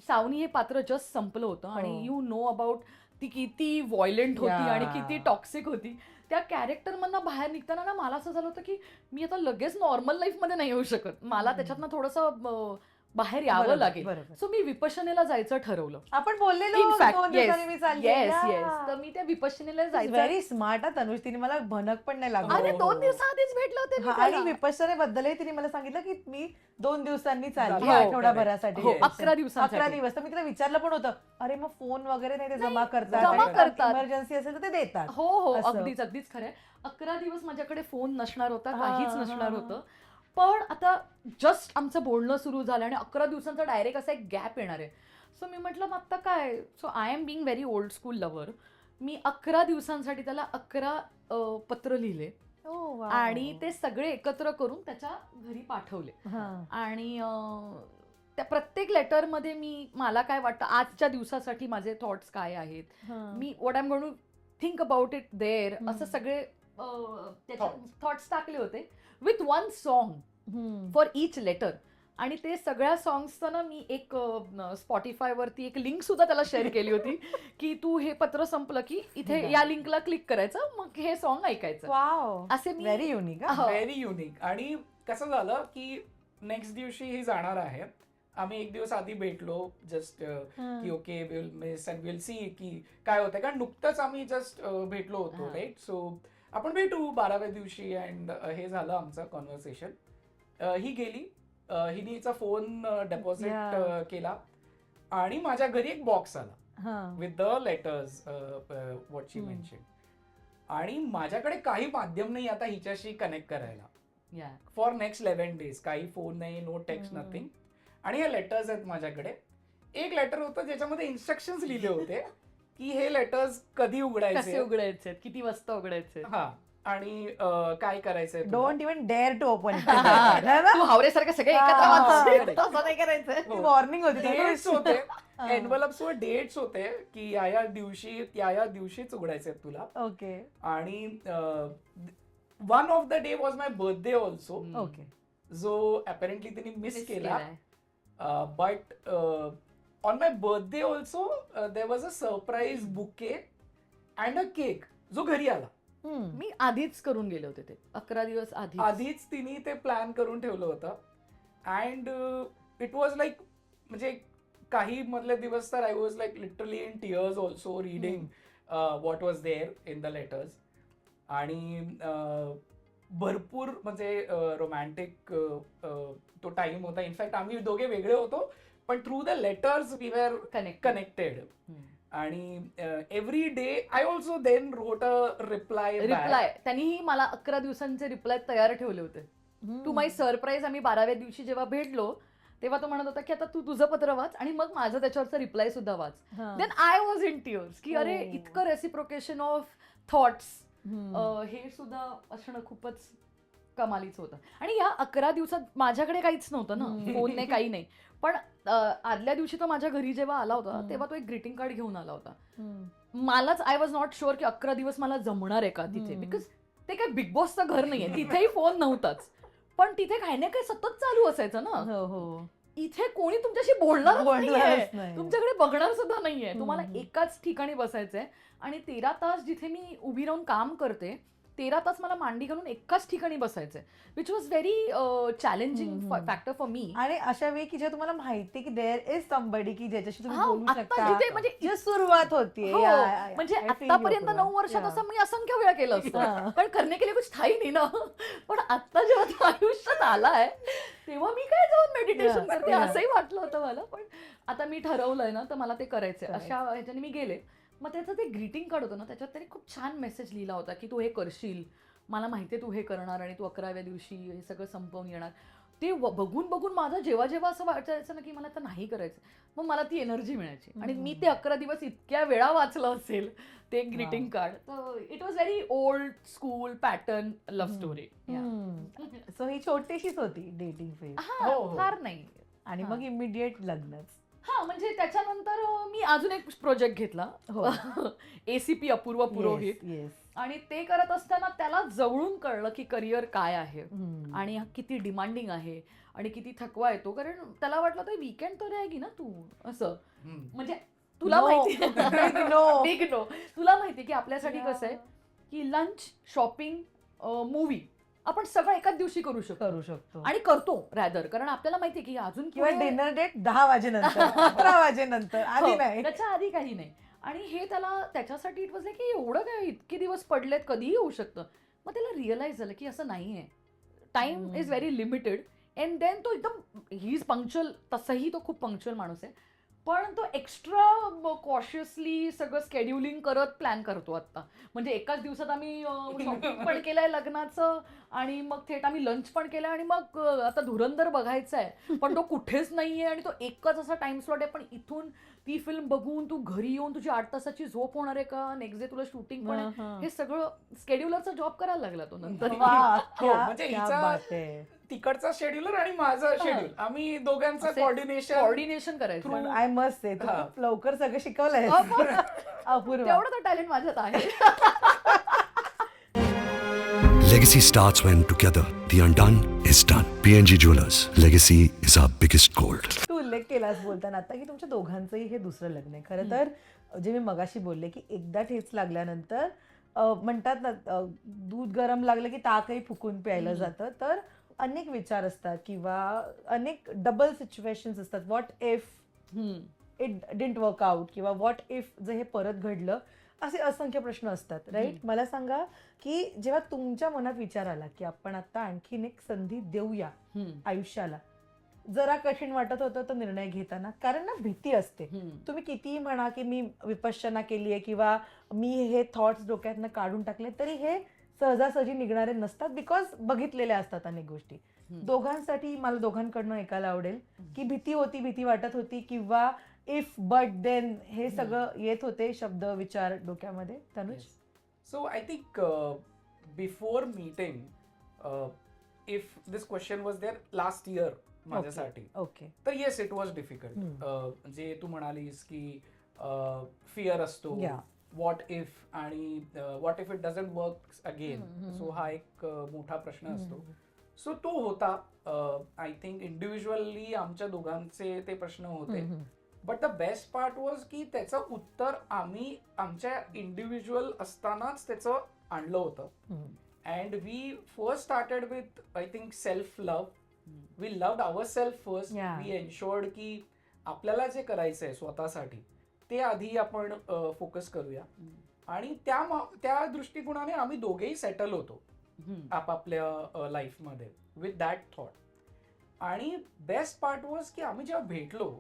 सावनी हे पात्र जस्ट संपलं होतं आणि हो. यू नो अबाउट ती किती व्हायलेंट होती Yeah. आणि किती टॉक्सिक होती. त्या कॅरेक्टर मधनं बाहेर निघताना ना मला असं झालं होतं की मी आता लगेच नॉर्मल लाईफ मध्ये नाही येऊ शकत. मला त्याच्यातनं थोडंसं बाहेर यावं बरोबर, लागेल. बरोबर. सो मी विपश्यनेला जायचं ठरवलं. आपण बोललेलो इन फॅक्ट 2 दिवसांनी मी चालली. Yes yes. तर मी त्या विपश्यनेला जायचं. व्हेरी स्मार्ट तनुज. तिने मला भनक पण नाही लागली. अरे हो, 2 हो. दिवसाआधीच भेटले होते मी हा, आणि त्याला. विपश्यनेबद्दलही तिने मला सांगितलं की मी 2 दिवसांनी चालली, हो, आठवडाभरासाठी. हो, Yes. 11 दिवसांसाठी. 11 दिवस. तर मी तिला विचारलं पण होतं, अरे मग फोन वगैरे नाही ते जमा जमा करतात. इमर्जन्सी असेल तर ते देतात. हो हो, असं. अगदीच अगदीच खरंय. 11 दिवस माझ्याकडे फोन नसणार होता, हा, काहीच हा, नसणार हा. होतं. पण आता जस्ट आमचं बोलणं सुरू झालं आणि 11 दिवसांचा डायरेक्ट असा एक गॅप येणार आहे. सो मी म्हटलं मग आता काय. So I am being very old school lover. मी 11 दिवसांसाठी त्याला 11 पत्र लिहिले Oh, wow. आणि ते सगळे एकत्र करून त्याच्या घरी पाठवले. हा. आणि त्या प्रत्येक लेटरमध्ये मला काय वाटतं आजच्या दिवसासाठी माझे थॉट्स काय आहेत, हा. मी what I am going to think about it there, hmm. असं सगळे Thoughts. थॉट्स टाकले होते with one song hmm. For each letter. आणि ते सगळ्या सॉंग्सचं ना मी एक स्पॉटिफायवरती एक लिंक सुद्धा त्याला शेअर केली होती की तू हे पत्र संपलं की इथे या लिंकला क्लिक करायचं, मग हे सॉन्ग ऐकायचं. वाव. असे मी व्हेरी युनिक. हो. Very unique. आणि कसं झालं की नेक्स्ट दिवशी ही जाणार आहे. आम्ही एक दिवस आधी भेटलो जस्ट की okay will miss and will see की काय होतंय. कारण नुकतंच आम्ही जस्ट भेटलो होतो, हा. राईट. सो आपण भेटू 12व्या दिवशी अँड हे झालं आमचं कॉन्व्हर्सेशन. ही गेली, हिने हिचा फोन डेपॉझिट Yeah. केला आणि माझ्या घरी एक बॉक्स आला हा. With the letters what she mention. आणि माझ्याकडे काही माध्यम नाही आता हिच्याशी कनेक्ट करायला Yeah. For next 11 days. काही फोन नाही, नो टेक्स्ट, नथिंग. आणि हे लेटर्स आहेत माझ्याकडे. एक लेटर होतं ज्याच्यामध्ये इन्स्ट्रक्शन्स लिहिले होते की हे लेटर्स कधी कसे उघडायचे, उघडायचे, किती वाजता उघडायचे. हा, आणि काय करायचंय तुला. Don't even dare to open. तू हावरेसारखं सगळे एकत्र हा, वाचशील, हा. तसं नाही करायचं. हो. वॉर्निंग होती. डेट्स होते, हा. एनवलप्स वर डेट्स होते की या दिवशी या दिवशीच उघडायचे तुला. ओके आणि one of the day was my birthday also, okay. जो अपेरेंटली तिने मिस Miss केला. केलाय. But on my birthday also there was a surprise bouquet and a cake जो घरी आला. मी आधीच करून गेले होते ते 11 दिवस आधी. आधीच तिने ते प्लॅन करून ठेवलं होतं. अँड इट वॉज लाईक, म्हणजे काही मधले दिवस तर I was like literally in tears also reading what was there in the letters. आणि भरपूर म्हणजे रोमॅन्टिक तो टाइम होता. इनफॅक्ट आम्ही दोघे वेगळे होतो पण through the letters we were connect. Connected. आणि every day I also then wrote a reply त्यांनीही मला 11 दिवसांचे रिप्लाय तयार ठेवले होते. टू माय सरप्राईज आम्ही 12व्या दिवशी जेव्हा भेटलो तेव्हा तो म्हणत होता की आता तू तुझं पत्र वाच आणि मग माझं त्याच्यावरचं रिप्लाय सुद्धा वाच. Then I was in tears की अरे इतकं रेसिप्रोकेशन ऑफ थॉट्स हे सुद्धा असणं खूपच कमालीचं होतं. आणि या 11 दिवसात माझ्याकडे काहीच नव्हतं ना, फोन नाही काही नाही. पण आदल्या दिवशी तो माझ्या घरी जेव्हा आला होता तेव्हा तो एक ग्रीटिंग कार्ड घेऊन आला होता. मलाच आय वॉज नॉट शुअर की 11 दिवस मला जमणार आहे का तिथे, बिकॉज ते काही बिग बॉसचं घर नाहीये, तिथेही फोन नव्हताच. पण तिथे काही ना काही सतत चालू असायचं ना. इथे कोणी तुमच्याशी बोलणारच नाहीये, तुमच्याकडे बघणार सुद्धा नाहीये. तुम्हाला एकाच ठिकाणी बसायचंय आणि 13 तास जिथे मी उभी राहून काम करते 13 तास मला मांडी घालून एकाच ठिकाणी बसायचंय, which was very challenging factor for me. आणि अशा वेळी की जे तुम्हाला माहिती की देअर इज समबडी की ज्याच्याशी तुम्ही बोलू आता शकता, जिथे म्हणजे जे सुरुवात होतीये. म्हणजे आतापर्यंत 9 वर्षात असं मी असंख्य वेळा केलं असतं, पण करणे के लिए कुछ था ही नाही ना. पण आता जेव्हा तो आयुष्यात आलाय तेव्हा मी काय जाऊन मेडिटेशन करते असंही वाटलं होतं मला. पण आता मी ठरवलंय ना तर मला ते करायचंय. अशा ह्याच्याने मी गेले. मग त्याचं ते ग्रीटिंग कार्ड होतं ना, त्याच्यात त्याने खूप छान मेसेज लिहिला होता की तू हे करशील, मला माहिती आहे तू हे करणार आणि तू 11व्या दिवशी हे सगळं संपवून येणार. ते बघून बघून माझं जेव्हा जेव्हा असं वाटायचं ना की मला आता नाही करायचं, मग मला ती एनर्जी मिळायची. आणि मी ते 11 दिवस इतक्या वेळा वाचलं असेल ते ग्रीटिंग कार्ड. तर it was very old school pattern love story. So ही छोटीशीच होती डेटिंग फेज. फार नाही. आणि मग इमिडिएट लग्नच. हा, म्हणजे त्याच्यानंतर मी अजून एक प्रोजेक्ट घेतला, ACP अपूर्व पुरोहित. आणि ते करत असताना त्याला जवळून कळलं की करिअर काय आहे आणि किती डिमांडिंग आहे आणि किती थकवा येतो. कारण त्याला वाटलं तर वीकेंड तो रहेगी ना तू, असं. म्हणजे तुला माहिती बिग नो. तुला माहिती की आपल्यासाठी कसं आहे की लंच, शॉपिंग, मूवी आपण सगळं एकाच दिवशी करू शकतो आणि करतो रॅदर. कारण आपल्याला माहिती की अजून किंवा डिनर डेट 10 वाजेनंतर 11 वाजेनंतर, आधी नाही, त्याच्या आधी काही नाही. आणि हे त्याला त्याच्यासाठी इट वॉज लाईक की एवढं काय इतके दिवस पडलेत, कधीही होऊ शकतं. मग त्याला रिअलाइज झालं की असं नाहीये, time is very limited. And then तो एकदम ही इज पंक्च्युअल, तसंही तो खूप पंक्च्युअल माणूस आहे. पण तो एक्स्ट्रा कॉशियसली सगळं स्केड्युलिंग करत प्लॅन करतो आता. म्हणजे एकाच दिवसात आम्ही शॉपिंग पण केलंय लग्नाचं आणि मग थेट आम्ही लंच पण केलंय आणि मग आता धुरंधर बघायचं आहे, पण तो कुठेच नाहीये आणि तो एकच असा टाइम स्लॉट आहे. पण इथून ती फिल्म बघून तू घरी येऊन तुझी 8 तासाची झोप होणार आहे का, नेक्स्ट डे तुला शूटिंग पण आहे, हे सगळं स्केड्युलरचा जॉब करायला लागला तो नंतर. म्हणजे हिचा तिकडचा शेड्युलर आणि माझा शेड्यूल, आम्ही दोघांचं कोऑर्डिनेशन करायचं. पण आय मस्ट से खूप लवकर सगळं शिकवलंय अपूर्व. तेवढं तर टॅलेंट माझ्यात आहे. Legacy starts when together the undone is done. PNG Jewelers. Legacy is our biggest gold. तू उल्लेख केलास बोलताना आता की तुमच्या दोघांचंही हे दुसरं लग्न आहे. खरं तर जे मी मगाशी बोलले की एकदा ठेच लागल्यानंतर म्हणतात ना, दूध गरम लागलं की ताकही फुकून प्यायलं जातं. तर अनेक विचार असतात किंवा अनेक डबल सिच्युएशन्स असतात. What if it didn't work out किंवा व्हॉट इफ जर हे परत घडलं, असे असंख्य प्रश्न असतात. राईट. मला सांगा की जेव्हा तुमच्या मनात विचार आला की आपण आता आणखीन एक संधी देऊया आयुष्याला, जरा कठीण वाटत होतं तो निर्णय घेताना? कारण ना भीती असते. तुम्ही कितीही म्हणा की मी विपश्यना केली आहे किंवा मी हे थॉट्स डोक्यातनं काढून टाकले, तरी हे सहजासहजी निघणारे नसतात, बिकॉज बघितलेल्या असतात अनेक गोष्टी. दोघांसाठी मला दोघांकडनं ऐकायला आवडेल की भीती होती, भीती वाटत होती किंवा इफ बट देन हे सगळं येत होते शब्द विचार डोक्यामध्ये. Tanuj. So I think before meeting, if this question was there last year माझ्यासाठी, ओके, तर येस इट वॉज डिफिकल्ट. जे तू म्हणालीस की फिअर असतो, व्हॉट इफ आणि what if it doesn't work again. So हा एक मोठा प्रश्न असतो. सो तो होता. आय थिंक इंडिव्हिज्युअली आमच्या दोघांचे ते प्रश्न होते. But the best part was की त्याचं उत्तर आम्ही आमच्या इंडिव्हिज्युअल असतानाच त्याचं आणलं होतं. And we first started with I think self love. We loved our self first. We ensured की आपल्याला जे करायचंय स्वतःसाठी ते आधी आपण फोकस करूया. आणि त्या दृष्टिकोनाने आम्ही दोघेही सेटल होतो आपापल्या लाईफमध्ये विथ दॅट थॉट. आणि बेस्ट पार्ट वॉज की आम्ही जेव्हा भेटलो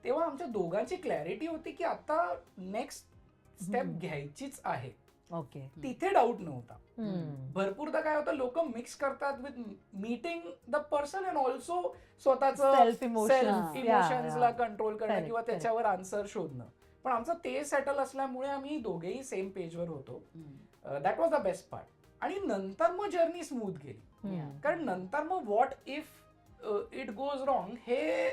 तेव्हा आमच्या दोघांची क्लॅरिटी होती की आता नेक्स्ट स्टेप घ्यायचीच आहे. ओके. तिथे डाऊट नव्हता. भरपूरदा काय होतं, लोक मिक्स करतात with meeting the person and also स्वतःचं Self emotions. इमोशन्सला कंट्रोल करणं Correct, किंवा correct. त्याच्यावर आन्सर शोधणं. पण आमचं ते सेटल असल्यामुळे आम्ही दोघेही सेम पेजवर होतो. That was the best part. आणि नंतर मग जर्नी स्मूथ गेली. कारण नंतर मग what if it goes wrong हे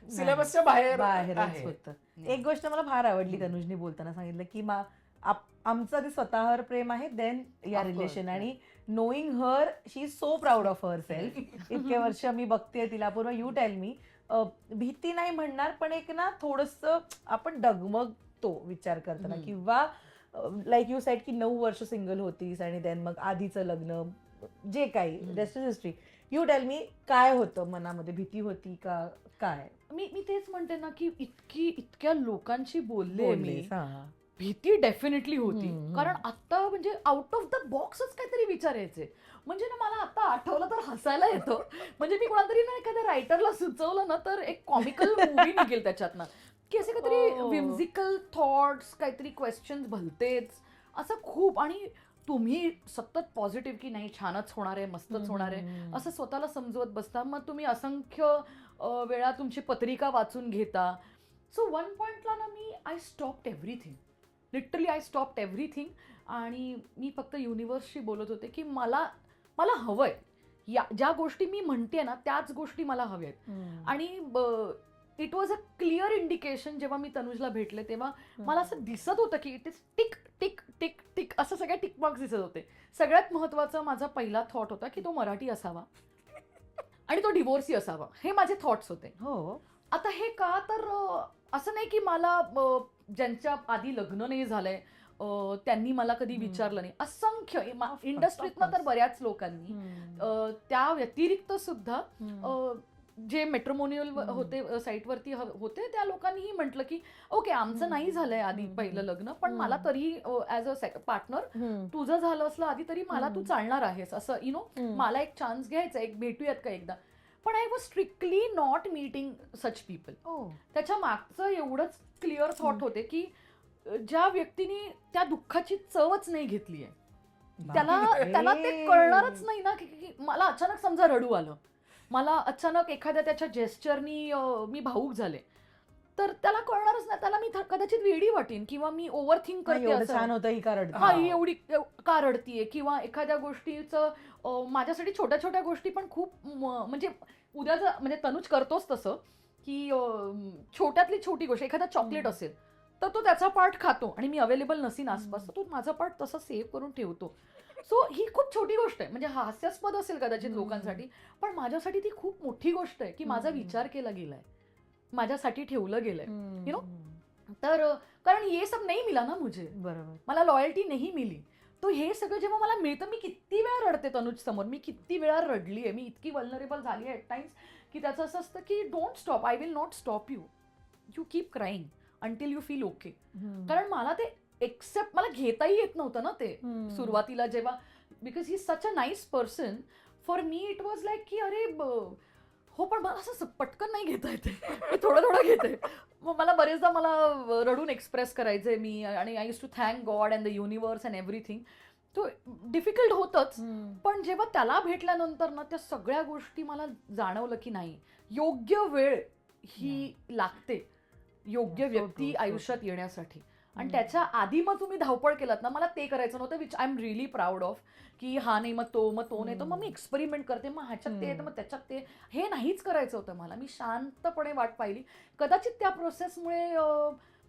सिलेबसच्या बाहेर बाहेरच आहे. होतं. एक गोष्ट मला फार आवडली तनुजनी बोलताना सांगितलं की आमचं आधी स्वतःवर प्रेम आहे, देन या Of course, रिलेशन. yeah. आणि knowing her she is so proud of her self. इतके वर्ष मी बघते तिला. पूर्व यू टेल मी, भीती नाही म्हणणार पण एक ना थोडस आपण डगमगतो विचार करताना, किंवा लाईक यू सेड की 9 वर्ष सिंगल होतीस आणि देन मग आधीचं लग्न, जे काही rest is history. You tell me, काय होतं मनामध्ये? भीती होती का काय? मी तेच म्हणते ना की इतक्या लोकांशी बोलले मी, बोललीस, हा. भीती डेफिनेटली होती. हम्म. कारण आता म्हणजे आउट ऑफ द बॉक्सच काहीतरी विचारायचे. म्हणजे ना मला आता आठवलं तर हसायला येतं. म्हणजे मी कोणातरी ना एखाद्या रायटरला सुचवलं ना तर एक कॉमिकल मूवी निघेल त्याच्यातनं, की असे काहीतरी Oh. विम्झिकल थॉट्स, काहीतरी क्वेश्चन्स भलतेच असं खूप. आणि तुम्ही सतत पॉझिटिव्ह की नाही छानच होणार आहे, मस्तच होणार आहे असं स्वतःला समजवत बसता. मग तुम्ही असंख्य वेळा तुमची पत्रिका वाचून घेता. सो वन पॉइंटला ना मी I stopped everything, literally I stopped everything. आणि मी फक्त युनिव्हर्सशी बोलत होते की मला हवंय, ज्या गोष्टी मी म्हणते ना त्याच गोष्टी मला हव्या आहेत. आणि it was a clear indication. जेव्हा मी तनुजला भेटले तेव्हा मला असं दिसत होतं की it is tick tick tick tick असं सगळे टिक मार्क्स दिसत होते. सगळ्यात महत्त्वाचा माझा पहिला थॉट होता की तो मराठी असावा आणि तो डिवोर्सी असावा. हे माझे थॉट्स होते. हो. आता हे का तर असं नाही की मला ज्यांच्या आधी लग्न नाही झालंय त्यांनी मला कधी विचारलं नाही. असंख्य इंडस्ट्रीतनं तर बऱ्याच लोकांनी, त्या व्यतिरिक्त सुद्धा जे मेट्रोमोनियल होते साईटवरती होते त्या लोकांनीही म्हटलं की ओके आमचं नाही झालंय आधी पहिलं लग्न, पण मला तरी ॲज अ पार्टनर तुझं झालं असलं आधी तरी मला तू चालणार आहेस असं, यु नो, मला एक चान्स घ्यायचा, एक भेटूयात का एकदा. पण I was strictly not meeting such people. त्याच्या मागचं एवढंच क्लिअर थॉट होते की ज्या व्यक्तीने त्या दुःखाची चवच नाही घेतलीये त्याला ते कळणारच नाही ना की मला अचानक समजा रडू आलं, मला अचानक एखाद्या त्याच्या जेस्चरनी मी भावूक झाले, तर त्याला कळणारच नाही. त्याला मी कदाचित वेडी वाटेन किंवा मी ओव्हर थिंक करते, छान होतं ही का रडते, हा ही एवढी का रडतीये, किंवा एखाद्या गोष्टीचं माझ्यासाठी छोट्या छोट्या गोष्टी पण खूप म्हणजे उद्याचं म्हणजे तनुज करतोच तसं की छोट्यातली छोटी गोष्ट, एखादा चॉकलेट असेल तर तो त्याचा पार्ट खातो आणि मी अवेलेबल नसीन आसपास, तो माझा पार्ट तसं सेव्ह करून ठेवतो. सो ही खूप छोटी गोष्ट आहे, म्हणजे हास्यास्पद असेल कदाचित लोकांसाठी, पण माझ्यासाठी ती खूप मोठी गोष्ट आहे की माझा विचार केला गेलाय, माझ्यासाठी ठेवलं गेलंय, यु नो. तर कारण ये सब नाही मिला ना मुझे, बरोबर, मला लॉयल्टी नाही मिली. तो हे सगळं जेव्हा मला मिळतं, मी किती वेळा रडते तनुज समोर, मी किती वेळा रडली आहे, मी इतकी वल्नरेबल झाली आहे ॲट टाइम्स की त्याचं असं असतं की don't stop, I will not stop you, you keep crying until you feel okay. कारण मला ते एक्सेप्ट मला घेताही येत नव्हतं ना ते सुरुवातीला जेव्हा, because he such a nice person. For me it was like की अरे हो पण मला असं पटकन नाही घेता येते, मी थोडं थोडं घेते. मग मला बरेचदा मला रडून एक्सप्रेस करायचे मी, आणि I use to thank God and the universe and everything. तो डिफिकल्ट होतंच, पण जेव्हा त्याला भेटल्यानंतर ना त्या सगळ्या गोष्टी मला जाणवलं की नाही, योग्य वेळ ही लागते योग्य व्यक्ती आयुष्यात येण्यासाठी. आणि त्याच्या आधी मग तुम्ही धावपळ केलात ना, मला ते करायचं नव्हतं, which I am really proud of, की हा नाही मग तो नाही, तर मग मी एक्सपेरिमेंट करते, मग ह्याच्यात ते मग त्याच्यात ते, हे नाहीच करायचं होतं मला. मी शांतपणे वाट पाहिली. कदाचित त्या प्रोसेसमुळे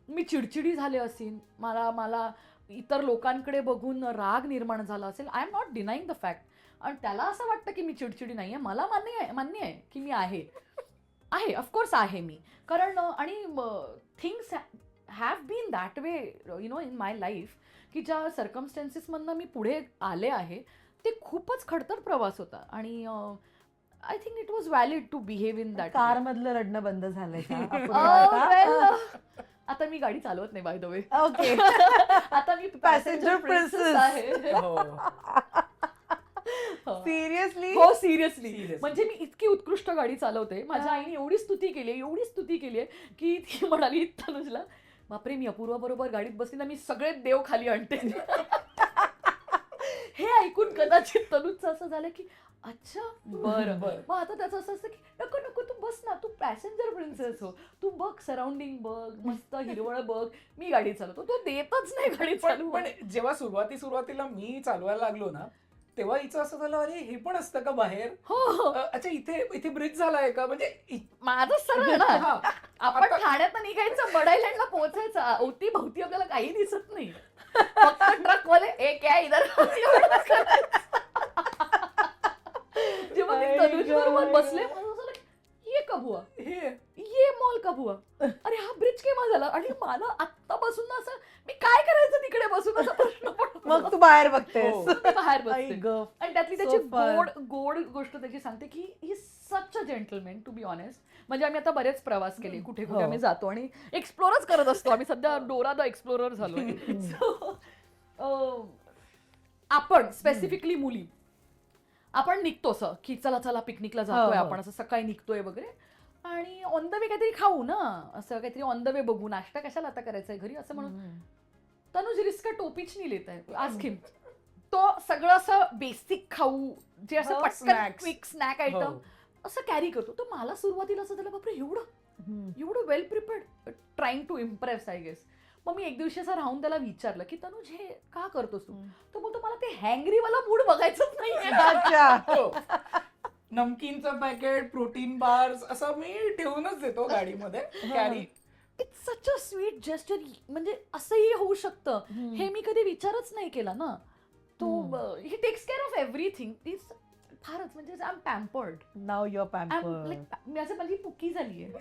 मी चिडचिडी झाले असेल, मला इतर लोकांकडे बघून राग निर्माण झाला असेल. I am not denying the fact. आणि त्याला असं वाटतं की मी चिडचिडी नाही आहे, मला मान्य आहे की मी आहे ऑफकोर्स आहे मी. कारण आणि things have been that way you know in my life, की ज्या सर्कमस्टन्सेसमधनं मी पुढे आले आहे ते खूपच खडतर प्रवास होता. आणि I think it was valid to behave in that. Car मधलं रडणं बंद झालंय आता मी गाडी चालवत नाही बाय द वे. ओके, आता मी पॅसेंजर प्रिन्सेस आहे. सिरियसली? हो सिरियसली. Seriously. म्हणजे मी इतकी उत्कृष्ट गाडी चालवते, माझ्या आईने एवढी स्तुती केली आहे की ती म्हणाली तनुजला, बापरे मी अपूर्वा बरोबर गाडीत बसली ना मी सगळे देव खाली आणते. हे ऐकून कदाचित तनुजचं असं झालं की अच्छा बरं. मग आता त्याचं असं असतं की नको नको तू बस ना, तू पॅसेंजर प्रिन्सेस हो, तू बघ सराउंडिंग बघ, मस्त हिरवळ बघ, मी गाडी चालवतो. तो देतच नाही गाडी चालू. पण जेव्हा सुरुवातीला मी चालवायला लागलो ना तेव्हा हिचं असं झालं, अरे हे पण असतं का बाहेर? हो अच्छा इथे ब्रिज झालाय का? म्हणजे माझं सरळ ना. हा. आपण आता- ठाण्यात निघायचं, बडाईलँडला पोहोचायचं, अवती भोवती आपल्याला काही दिसत नाही, फक्त ट्रक वाले एक आहे इधर. एवढंच करायचं. जेव्हा मी तनुज बरोबर बसले मला असं झालं, ये कब हुआ, ये मॉल कब हुआ, अरे हा ब्रिज केव्हा झाला, आणि मला आत्ता बसून ना असं मी काय करायचं तिकडे बसून असा प्रश्न पडतो. मग तू बाहेर बघतेस. हो. मी बाहेर आई बसते. गं. आणि त्यातली So त्याची fun. गोड गोष्ट त्याची सांगते की ही सच अ जेंटलमॅन टू बी ऑनेस्ट. म्हणजे आम्ही आता बरेच प्रवास केले, कुठे कुठे हो. आम्ही जातो आणि एक्सप्लोरच करत असतो. आम्ही सध्या डोरा द एक्सप्लोरर झालो. आपण स्पेसिफिकली मुली आपण निघतो असं की चला चला पिकनिकला जातोय हो. आपण, असं सकाळी निघतोय वगैरे, आणि ऑन द वे काहीतरी खाऊ ना, असं काहीतरी ऑन द वे बघू, नाश्ता कशाला आता करायचंय घरी असं म्हणून तनुज रिस्क टोपीच नाही लिहित आहे. आज किम तो सगळं असं बेसिक खाऊ जे असं हो, पटकन snacks. क्विक स्नॅक आयटम असं कॅरी करतो. तर मला सुरुवातीला असं झालं, बापरे एवढं well prepared, trying to impress I guess. मग मी एक दिवशी असं राहून त्याला विचारलं की तनुज हे का करतोस तू? तो बोलतो मला ते हँग्री वाला मूड बघायचंच नाहीये. अच्छा. नमकीनचं पॅकेट, प्रोटीन बार्स असं मी ठेवूनच देतो गाडीमध्ये carry. It's such a sweet gesture. म्हणजे असंही होऊ शकतं हे मी कधी विचारच नाही केला ना. तो he takes care of everything. It's फारच म्हणजे I am pampered. Now your pamper. मी असं माझी पुकी झालीये.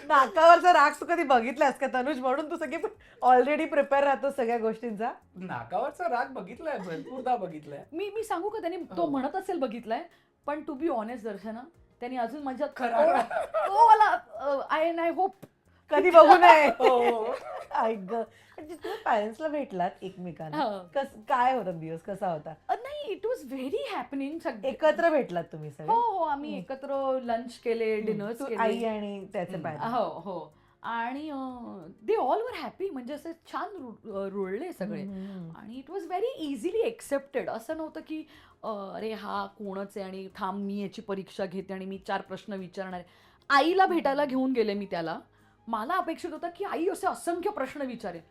नाकावरचा राग तू कधी बघितलास का तनुज? म्हणून तू सगळी ऑलरेडी प्रिपेअर राहतो सगळ्या गोष्टींचा. नाकावरचा राग बघितलाय, भरपूरदा बघितलाय. मी सांगू का, त्याने तो म्हणत असेल बघितलाय, पण टू बी ऑनेस्ट दर्शना त्यांनी अजून माझ्या खरा. तो मला आय होप कधी बघू नये. हो. ऐक ग, म्हणजे तुम्ही पॅरेंट्सला भेटलात एकमेकांना, हा. काय होता दिवस, कसा होता? नाही, इट वॉज व्हेरी हॅपनिंग. एकत्र भेटलात तुम्ही सगळे? हो आम्ही एकत्र लंच केले, डिनर्स तू, केले. आई आणि त्याचे पॅरेंट्स? हो आणि दे ऑल वर हॅपी. म्हणजे असे छान रुळले सगळे. आणि it was very easily accepted. असं नव्हतं की अरे हा कोणच आहे आणि थांब मी याची परीक्षा घेते आणि मी 4 प्रश्न विचारणार आहे. आईला भेटायला घेऊन गेले मी त्याला. मला अपेक्षित होतं की आई असे असंख्य प्रश्न विचारेल.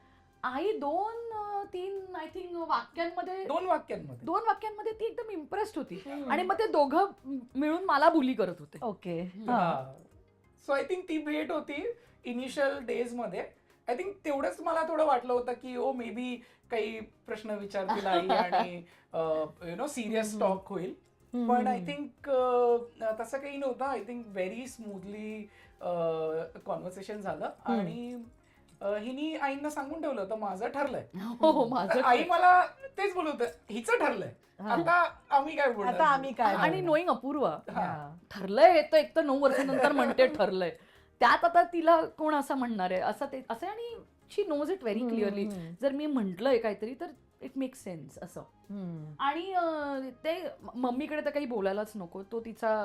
आई 2-3 आय थिंक वाक्यांमध्ये 2 वाक्यांमध्ये ती एकदम इम्प्रेस्ड होती. आणि मग ते दोघं मिळून मला बुली करत होते. ओके. सो आय थिंक ती भेट होती इनिशियल डेज मध्ये. आय थिंक तेवढंच मला थोडं वाटलं होतं की ओ मे बी काही प्रश्न विचारतील आई आणि सिरियस टॉक होईल. पण आय थिंक तसं काही नव्हतं. I think very smoothly conversation झालं. आणि हिनी आईंना सांगून ठेवलं होतं माझं ठरलंय. हो माझं. आई मला तेच बोलत होतं हिचं ठरलंय, आता आम्ही काय बोलणार? आता आम्ही काय आणि बोलणार? नोईंग अपूर्वा हा. ठरलंय हे तर एक तर 9 वर्षानंतर म्हणते ठरलंय, त्यात आता तिला कोण असं म्हणणार आहे? असं ते असं. आणि शी नोज इट व्हेरी क्लिअरली. जर मी म्हटलंय काहीतरी तर इट मेक सेन्स असं. आणि ते मम्मीकडे तर काही बोलायलाच नको. तो तिचा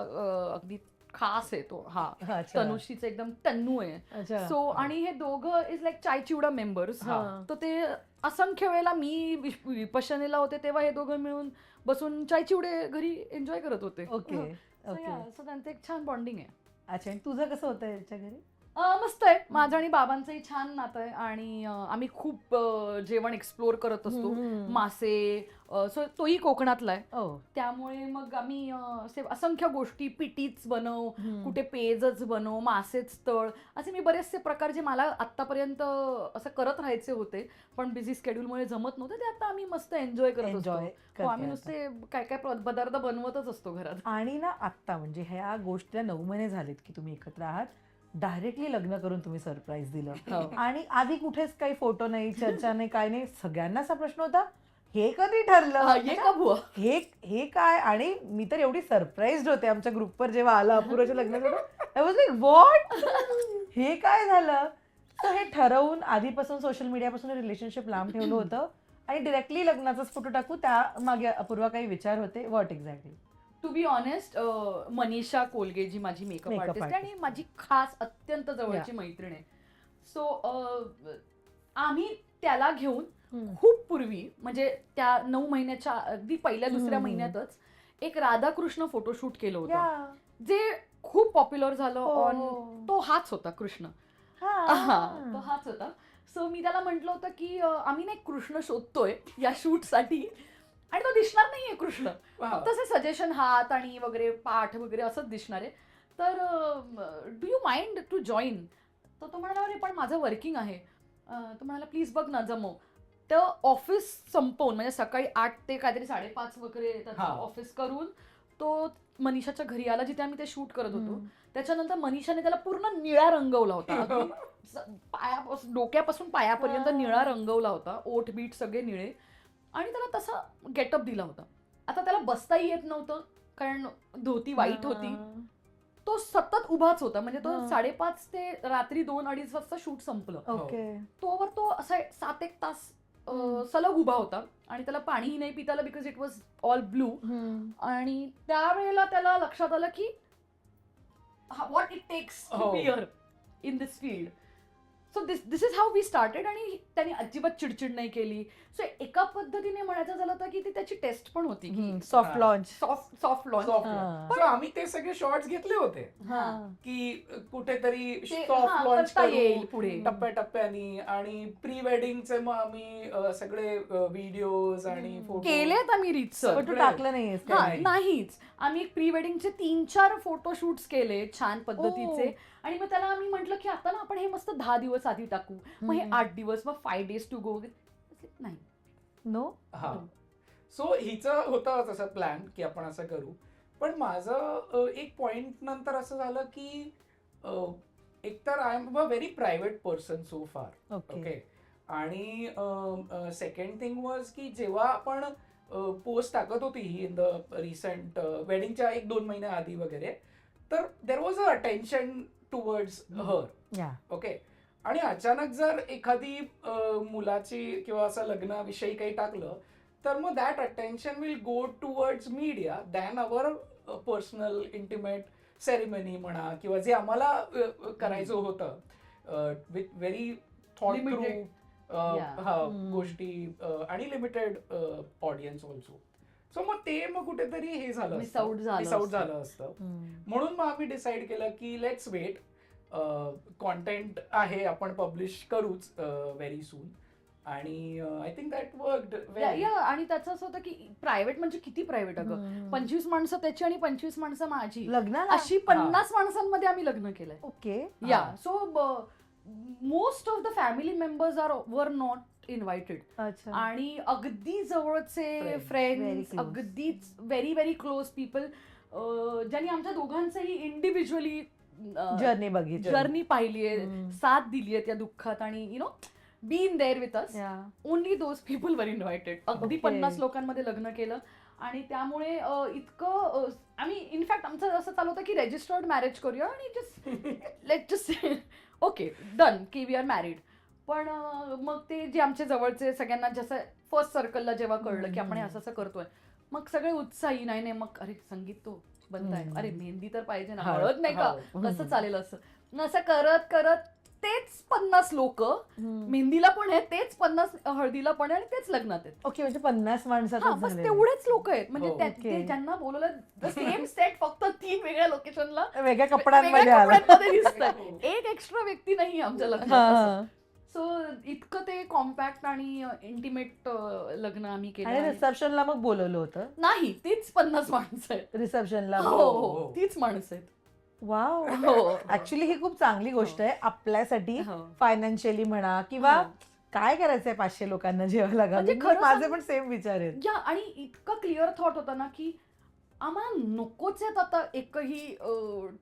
अगदी खास आहे तो. हा अच्छा. तनुश्रीचं एकदम टन्नू आहे. अच्छा. सो आणि हे दोघं is like chai chivda members. हा. तर ते असंख्य वेळेला मी विपश्यनेला होते तेव्हा हे दोघं मिळून बसून चाय चिवडे घरी एन्जॉय करत होते. ओके. सो त्यांचं एक छान बॉन्डिंग आहे. अच्छा. आणि तुझं कसं होतं याच्या घरी? मस्त आहे. माझं आणि बाबांचंही छान नातं आहे. आणि आम्ही खूप जेवण एक्सप्लोर करत असतो. मासे, सो तोही कोकणातला आहे. त्यामुळे मग आम्ही असे असंख्य गोष्टी, पिटीच बनव, कुठे पेजच बनव, मासेच तळ, असे मी बरेचसे प्रकार जे मला आतापर्यंत असं करत राहायचे होते पण बिझी स्केड्यूलमुळे जमत नव्हते, ते आता आम्ही मस्त एन्जॉय करत असतो. हो, आम्ही नुसते काय काय पदार्थ बनवतच असतो घरात. आणि ना आत्ता म्हणजे ह्या गोष्टीला 9 महिने झालेत की तुम्ही एकत्र आहात. डायरेक्टली लग्न करून तुम्ही सरप्राईज दिलं. आणि आधी कुठेच काही फोटो नाही, चर्चा नाही, काय नाही. सगळ्यांना असा प्रश्न होता हे कधी ठरलं, हे का बुवा? हे काय? आणि मी तर एवढी सरप्राईज होते आमच्या ग्रुपवर जेव्हा आलं अपूर्वाच्या लग्नाचं. आय वॉज लाईक व्हॉट, हे काय झालं? तर हे ठरवून आधीपासून सोशल मीडियापासून रिलेशनशिप लांब ठेवलं होतं आणि डिरेक्टली लग्नाचाच फोटो टाकू, त्या मागे अपूर्वा काही विचार होते? What exactly? To be honest, Manisha Kolge जी माझी मेकअप Makeup आर्टिस्ट आहे आणि artist. माझी खास अत्यंत जवळची मैत्रीण आहे. सो आम्ही त्याला घेऊन खूप पूर्वी, म्हणजे त्या 9 महिन्याच्या अगदी पहिल्या दुसऱ्या महिन्यातच एक राधाकृष्ण फोटोशूट केलं होतं, जे खूप पॉप्युलर झालं ऑन. तो हाच होता कृष्ण. तो हाच होता. सो मी त्याला म्हटलं होतं की आम्ही ना एक कृष्ण शोधतोय या शूटसाठी आणि तो दिसणार नाहीये कृष्ण, फक्त असे सजेशन हात आणि वगैरे पाठ वगैरे असंच दिसणार आहे, तर do you mind to join? तर तो म्हणाला अरे पण माझं वर्किंग आहे. तो म्हणाला प्लीज बघ ना जमव. तर ऑफिस संपवून, म्हणजे सकाळी 8 ते काहीतरी 5:30 वगैरे त्याचं ऑफिस करून तो मनीषाच्या घरी आला, जिथे आम्ही ते शूट करत होतो. त्याच्यानंतर मनीषाने त्याला पूर्ण निळा रंगवला होता, पायापासून डोक्यापासून पायापर्यंत निळा रंगवला होता, ओठ बीट सगळे निळे, आणि त्याला तसा गेटअप दिला होता. आता त्याला बसताही येत नव्हतं कारण धोती वाईट होती. तो सतत उभाच होता, म्हणजे तो 5:30 ते रात्री 2-2:30 वाजता शूट संपलं. तोवर तो असा 7-1 तास सलग उभा होता आणि त्याला पाणीही नाही पिता आलं, because it was all blue. आणि त्यावेळेला त्याला लक्षात आलं की what it takes to be here in this field. So this is how we started. आणि त्यांनी अजिबात चिडचिड नाही केली. सो एका पद्धतीने म्हणायचं झालं तर की ती त्याची टेस्ट पण होती की soft launch. Soft launch. So आम्ही ते सगळे शॉर्ट्स घेतले होते की कुठेतरी ते, सॉफ्ट लॉन्च करता येईल पुढे. टप्प्याटप्प्यानी. आणि प्री वेडिंगचे मग आम्ही सगळे व्हिडिओज आणि फोटो केलेत आम्ही रीतसर. फोटो टाकलं नाहीयेस का? नाहीच. आम्ही एक प्री वेडिंगचे 3-4 फोटोशूट्स केले छान पद्धतीचे. आणि मग त्याला आम्ही म्हटलं की आता ना आपण हे मस्त 10 दिवस आधी टाकू, मग हे 8 दिवस, मग 5 days टू गो. नाही, नो. सो हिचं होतं तसं प्लॅन की आपण असं करू. पण माझं एक पॉइंट नंतर असं झालं की एकतर I am a very private person so फार. ओके. आणि सेकंड थिंग वॉज की जेव्हा आपण पोस्ट टाकत होती ही इन द रिसेंट वेडिंगच्या 1-2 महिन्या आधी वगैरे, तर there was a attention towards her. Okay. आणि अचानक जर एखादी मुलाची किंवा असं लग्नाविषयी काही टाकलं तर मग that attention will go towards media than our personal intimate ceremony म्हणा, किंवा जे आम्हाला करायचं होतं विथ व्हेरी थॉट थ्रू गोष्टी आणि लिमिटेड ऑडियन्स ऑल्सो. सो मग ते कुठेतरी हे झालं, मिस आउट झालं असतं. म्हणून मग आम्ही डिसाईड केलं की लेट्स वेट. कॉन्टेंट आहे, आपण पब्लिश करूच व्हेरी सून. आणि आय थिंक दॅट वर्कड वेल. आणि त्याचं असं होतं की प्रायव्हेट म्हणजे किती प्रायव्हेट, अगं 25 माणसं त्याची आणि 25 माणसं माझी, लग्नाला अशी 50 माणसांमध्ये आम्ही लग्न केलंय. Okay. So most of the family members were not invited. आणि अगदी जवळचे फ्रेंड्स, अगदीच व्हेरी व्हेरी क्लोज पीपल, ज्यांनी आमच्या दोघांचंही इंडिव्हिज्युअली जर्नी पाहिलीये, साथ दिलीये त्या दुःखात, आणि you know been there with us. Only those people were invited. अगदी 50 लोकांमध्ये लग्न केलं. आणि त्यामुळे इतकं आम्ही इनफॅक्ट आमचं असं चालू होतं की रजिस्टर्ड मॅरेज करूया आणि जस्ट ओके डन की वी आर मॅरिड. पण मग ते जे आमचे जवळचे सगळ्यांना जसं फर्स्ट सर्कलला जेव्हा कळलं की आपण असं असं करतोय, मग सगळे उत्साही. नाही मग अरे संगीत तो बनताय, अरे मेहंदी तर पाहिजे ना, हळद नाही का, कसं चालेल असं करत करत तेच 50 लोक मेहंदीला पण आहेत, तेच 50 हळदीला पण आहे, आणि तेच लग्नात आहेत. ओके. म्हणजे 50 माणसात बस तेवढेच लोक आहेत. म्हणजे ते ज्यांना बोलवलं सेम सेट, फक्त 3 वेगळ्या लोकेशनला वेगळ्या कपड्यांमध्ये दिसतात. एक एक्स्ट्रा व्यक्ती नाही आमच्या लग्नात. सो इतकं ते कॉम्पॅक्ट आणि इंटिमेट लग्न आम्ही केलं. आणि रिसेप्शनला मग बोलवलं होतं? नाही, तीच 50 माणसं आहेत रिसेप्शनला. हो, तीच माणसं आहेत. वाव. ऍक्च्युली ही खूप चांगली गोष्ट आहे आपल्यासाठी, फायनान्शियली म्हणा किंवा काय करायचंय 500 लोकांना जेवायला लागायला. माझे पण सेम विचार आहेत. आणि इतकं क्लिअर थॉट होता ना की आम्हाला नकोच आहेत आता एकही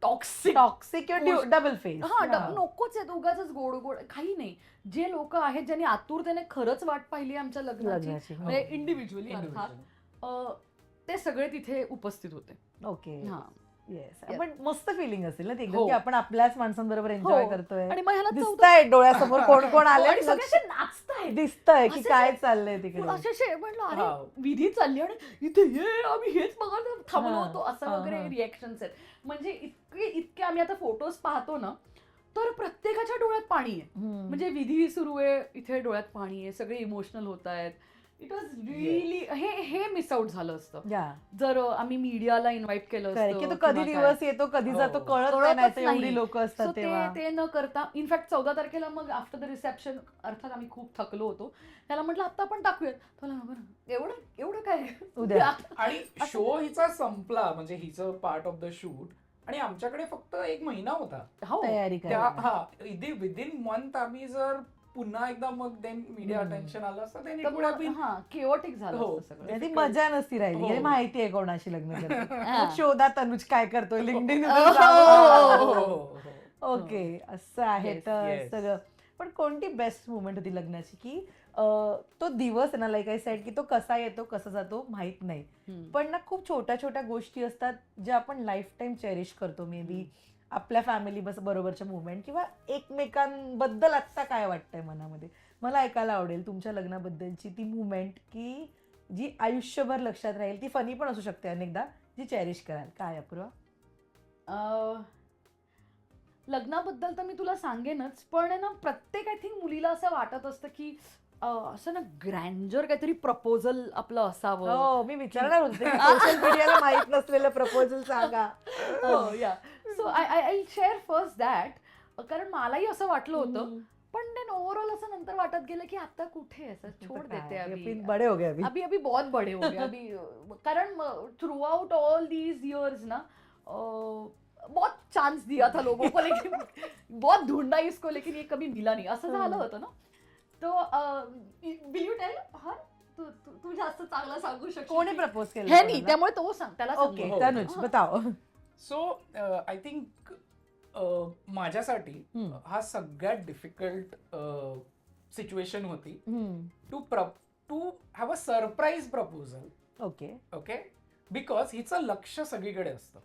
टॉक्सिक डबल फेस. नकोच आहेत उगाच गोड गोड काही नाही. जे लोक आहेत ज्यांनी आतुरतेने खरंच वाट पाहिली आमच्या लग्नाची, म्हणजे इंडिव्हिज्युअली अर्थात, ते सगळे तिथे उपस्थित होते. ओके. पण मस्त फिलिंग असेल ना ती की आपण आपल्याच माणसांबरोबर एन्जॉय करतोय. आणि मग ह्याला दिसताय डोळ्यासमोर कोण कोण आले, सगळे नाचतायत. काय दिसतंय की असं काय जे- चाललंय तिकडे. असे म्हटलं हा. अरे विधी चालली आणि इथे ये आम्ही हेच बघायला थांबलो हा, होतो असं हा, वगैरे हा. रिएक्शन्स आहेत. म्हणजे इतके आम्ही आता फोटोज पाहतो ना तर प्रत्येकाच्या डोळ्यात पाणी आहे. हम्म. म्हणजे विधी सुरू आहे इथे डोळ्यात पाणी आहे, सगळे इमोशनल होत आहेत. इट वॉज रिअली हे मिस आउट झालं असतं या जर आम्ही मीडियाला इन्व्हाइट केलं करेक्ट की तो असतं कधी किंवा काय. दिवस येतो कधी जातो हो. कळत कळतच नाही तर एवढी नाही. लोक असतात So तेव्हा. ते न करता इनफॅक्ट 14 तारखेला मग आफ्टर द रिसेप्शन अर्थात आम्ही खूप थकलो होतो. त्याला म्हटलं आता आपण टाकूयात. त्याला बरं एवढं काय उद्या. आणि शो हिचा संपला म्हणजे हिचं पार्ट ऑफ द शूट आणि आमच्याकडे फक्त 1 महिना होता. हो तयारी त्या करायला. विदिन मंथ आम्ही जर पुन्हा एकदा मग देन मीडिया अटेन्शन आलं असतं then it तर would have been- हा केओटिक झालं हो. असतं सगळं. नाही, ती मजा नसती राहिली हो. हे माहिती आहे कोणाशी लग्न करते. हा. मग शोधा तनुज काय करतोय लिंक्डइन हो, हो, हो, हो. ओके असं आहे. Yes, तर yes. सगळं पण कोणती बेस्ट मुवमेंट होती लग्नाची की तो दिवस आहे ना लाईक आय सेड की तो कसा येतो कसा जातो माहित नाही हम्म. पण ना खूप छोट्या छोट्या गोष्टी असतात ज्या आपण लाईफ टाईम चेरिश करतो. मे बी आपल्या फॅमिली बरोबरच्या मुवमेंट किंवा एकमेकांबद्दल आत्ता काय वाटतंय मनामध्ये. मला ऐकायला आवडेल तुमच्या लग्नाबद्दलची ती मुवमेंट की जी आयुष्यभर लक्षात राहील. ती फनी पण असू शकते अनेकदा जी चेरिश कराल. काय अपूर्वा? लग्नाबद्दल तर मी तुला सांगेनच पण आहे ना प्रत्येक आय थिंक मुलीला असं वाटत असतं की असं ना ग्रँजर काहीतरी प्रपोजल आपलं असावं. हो मी विचारणार होते सोशल मीडियाला माहित नसलेलं प्रपोजल सांगा. हो या so I share first that कारण मलाही असं वाटलं होतं पण देन ओव्हरऑल असं नंतर वाटत गेलं की आता कुठे आहे असं छोड देते अभी बडे हो गए अभी. अभी अभी बहुत बड़े हो गए अभी कारण through out all these years ना बहुत चांस दिया था लोगों को लेकिन बहुत ढूंढा इसको लेकिन ये कभी मिला नहीं असं झालं होतं ना. तो विल यू टेल हा तू जास्त चांगला सांगू शकशील कोणी की- प्रपोज केलं हे नाही कोणाला? त्यामुळे तो सांग त्याला सांग. ओके हो. तनुज बताओ. सो आय थिंक माझ्यासाठी हम्म. हा सगळ्यात डिफिकल्ट सिच्युएशन होती to have a surprise proposal. Okay okay because हिचं लक्ष सगळीकडे असतं.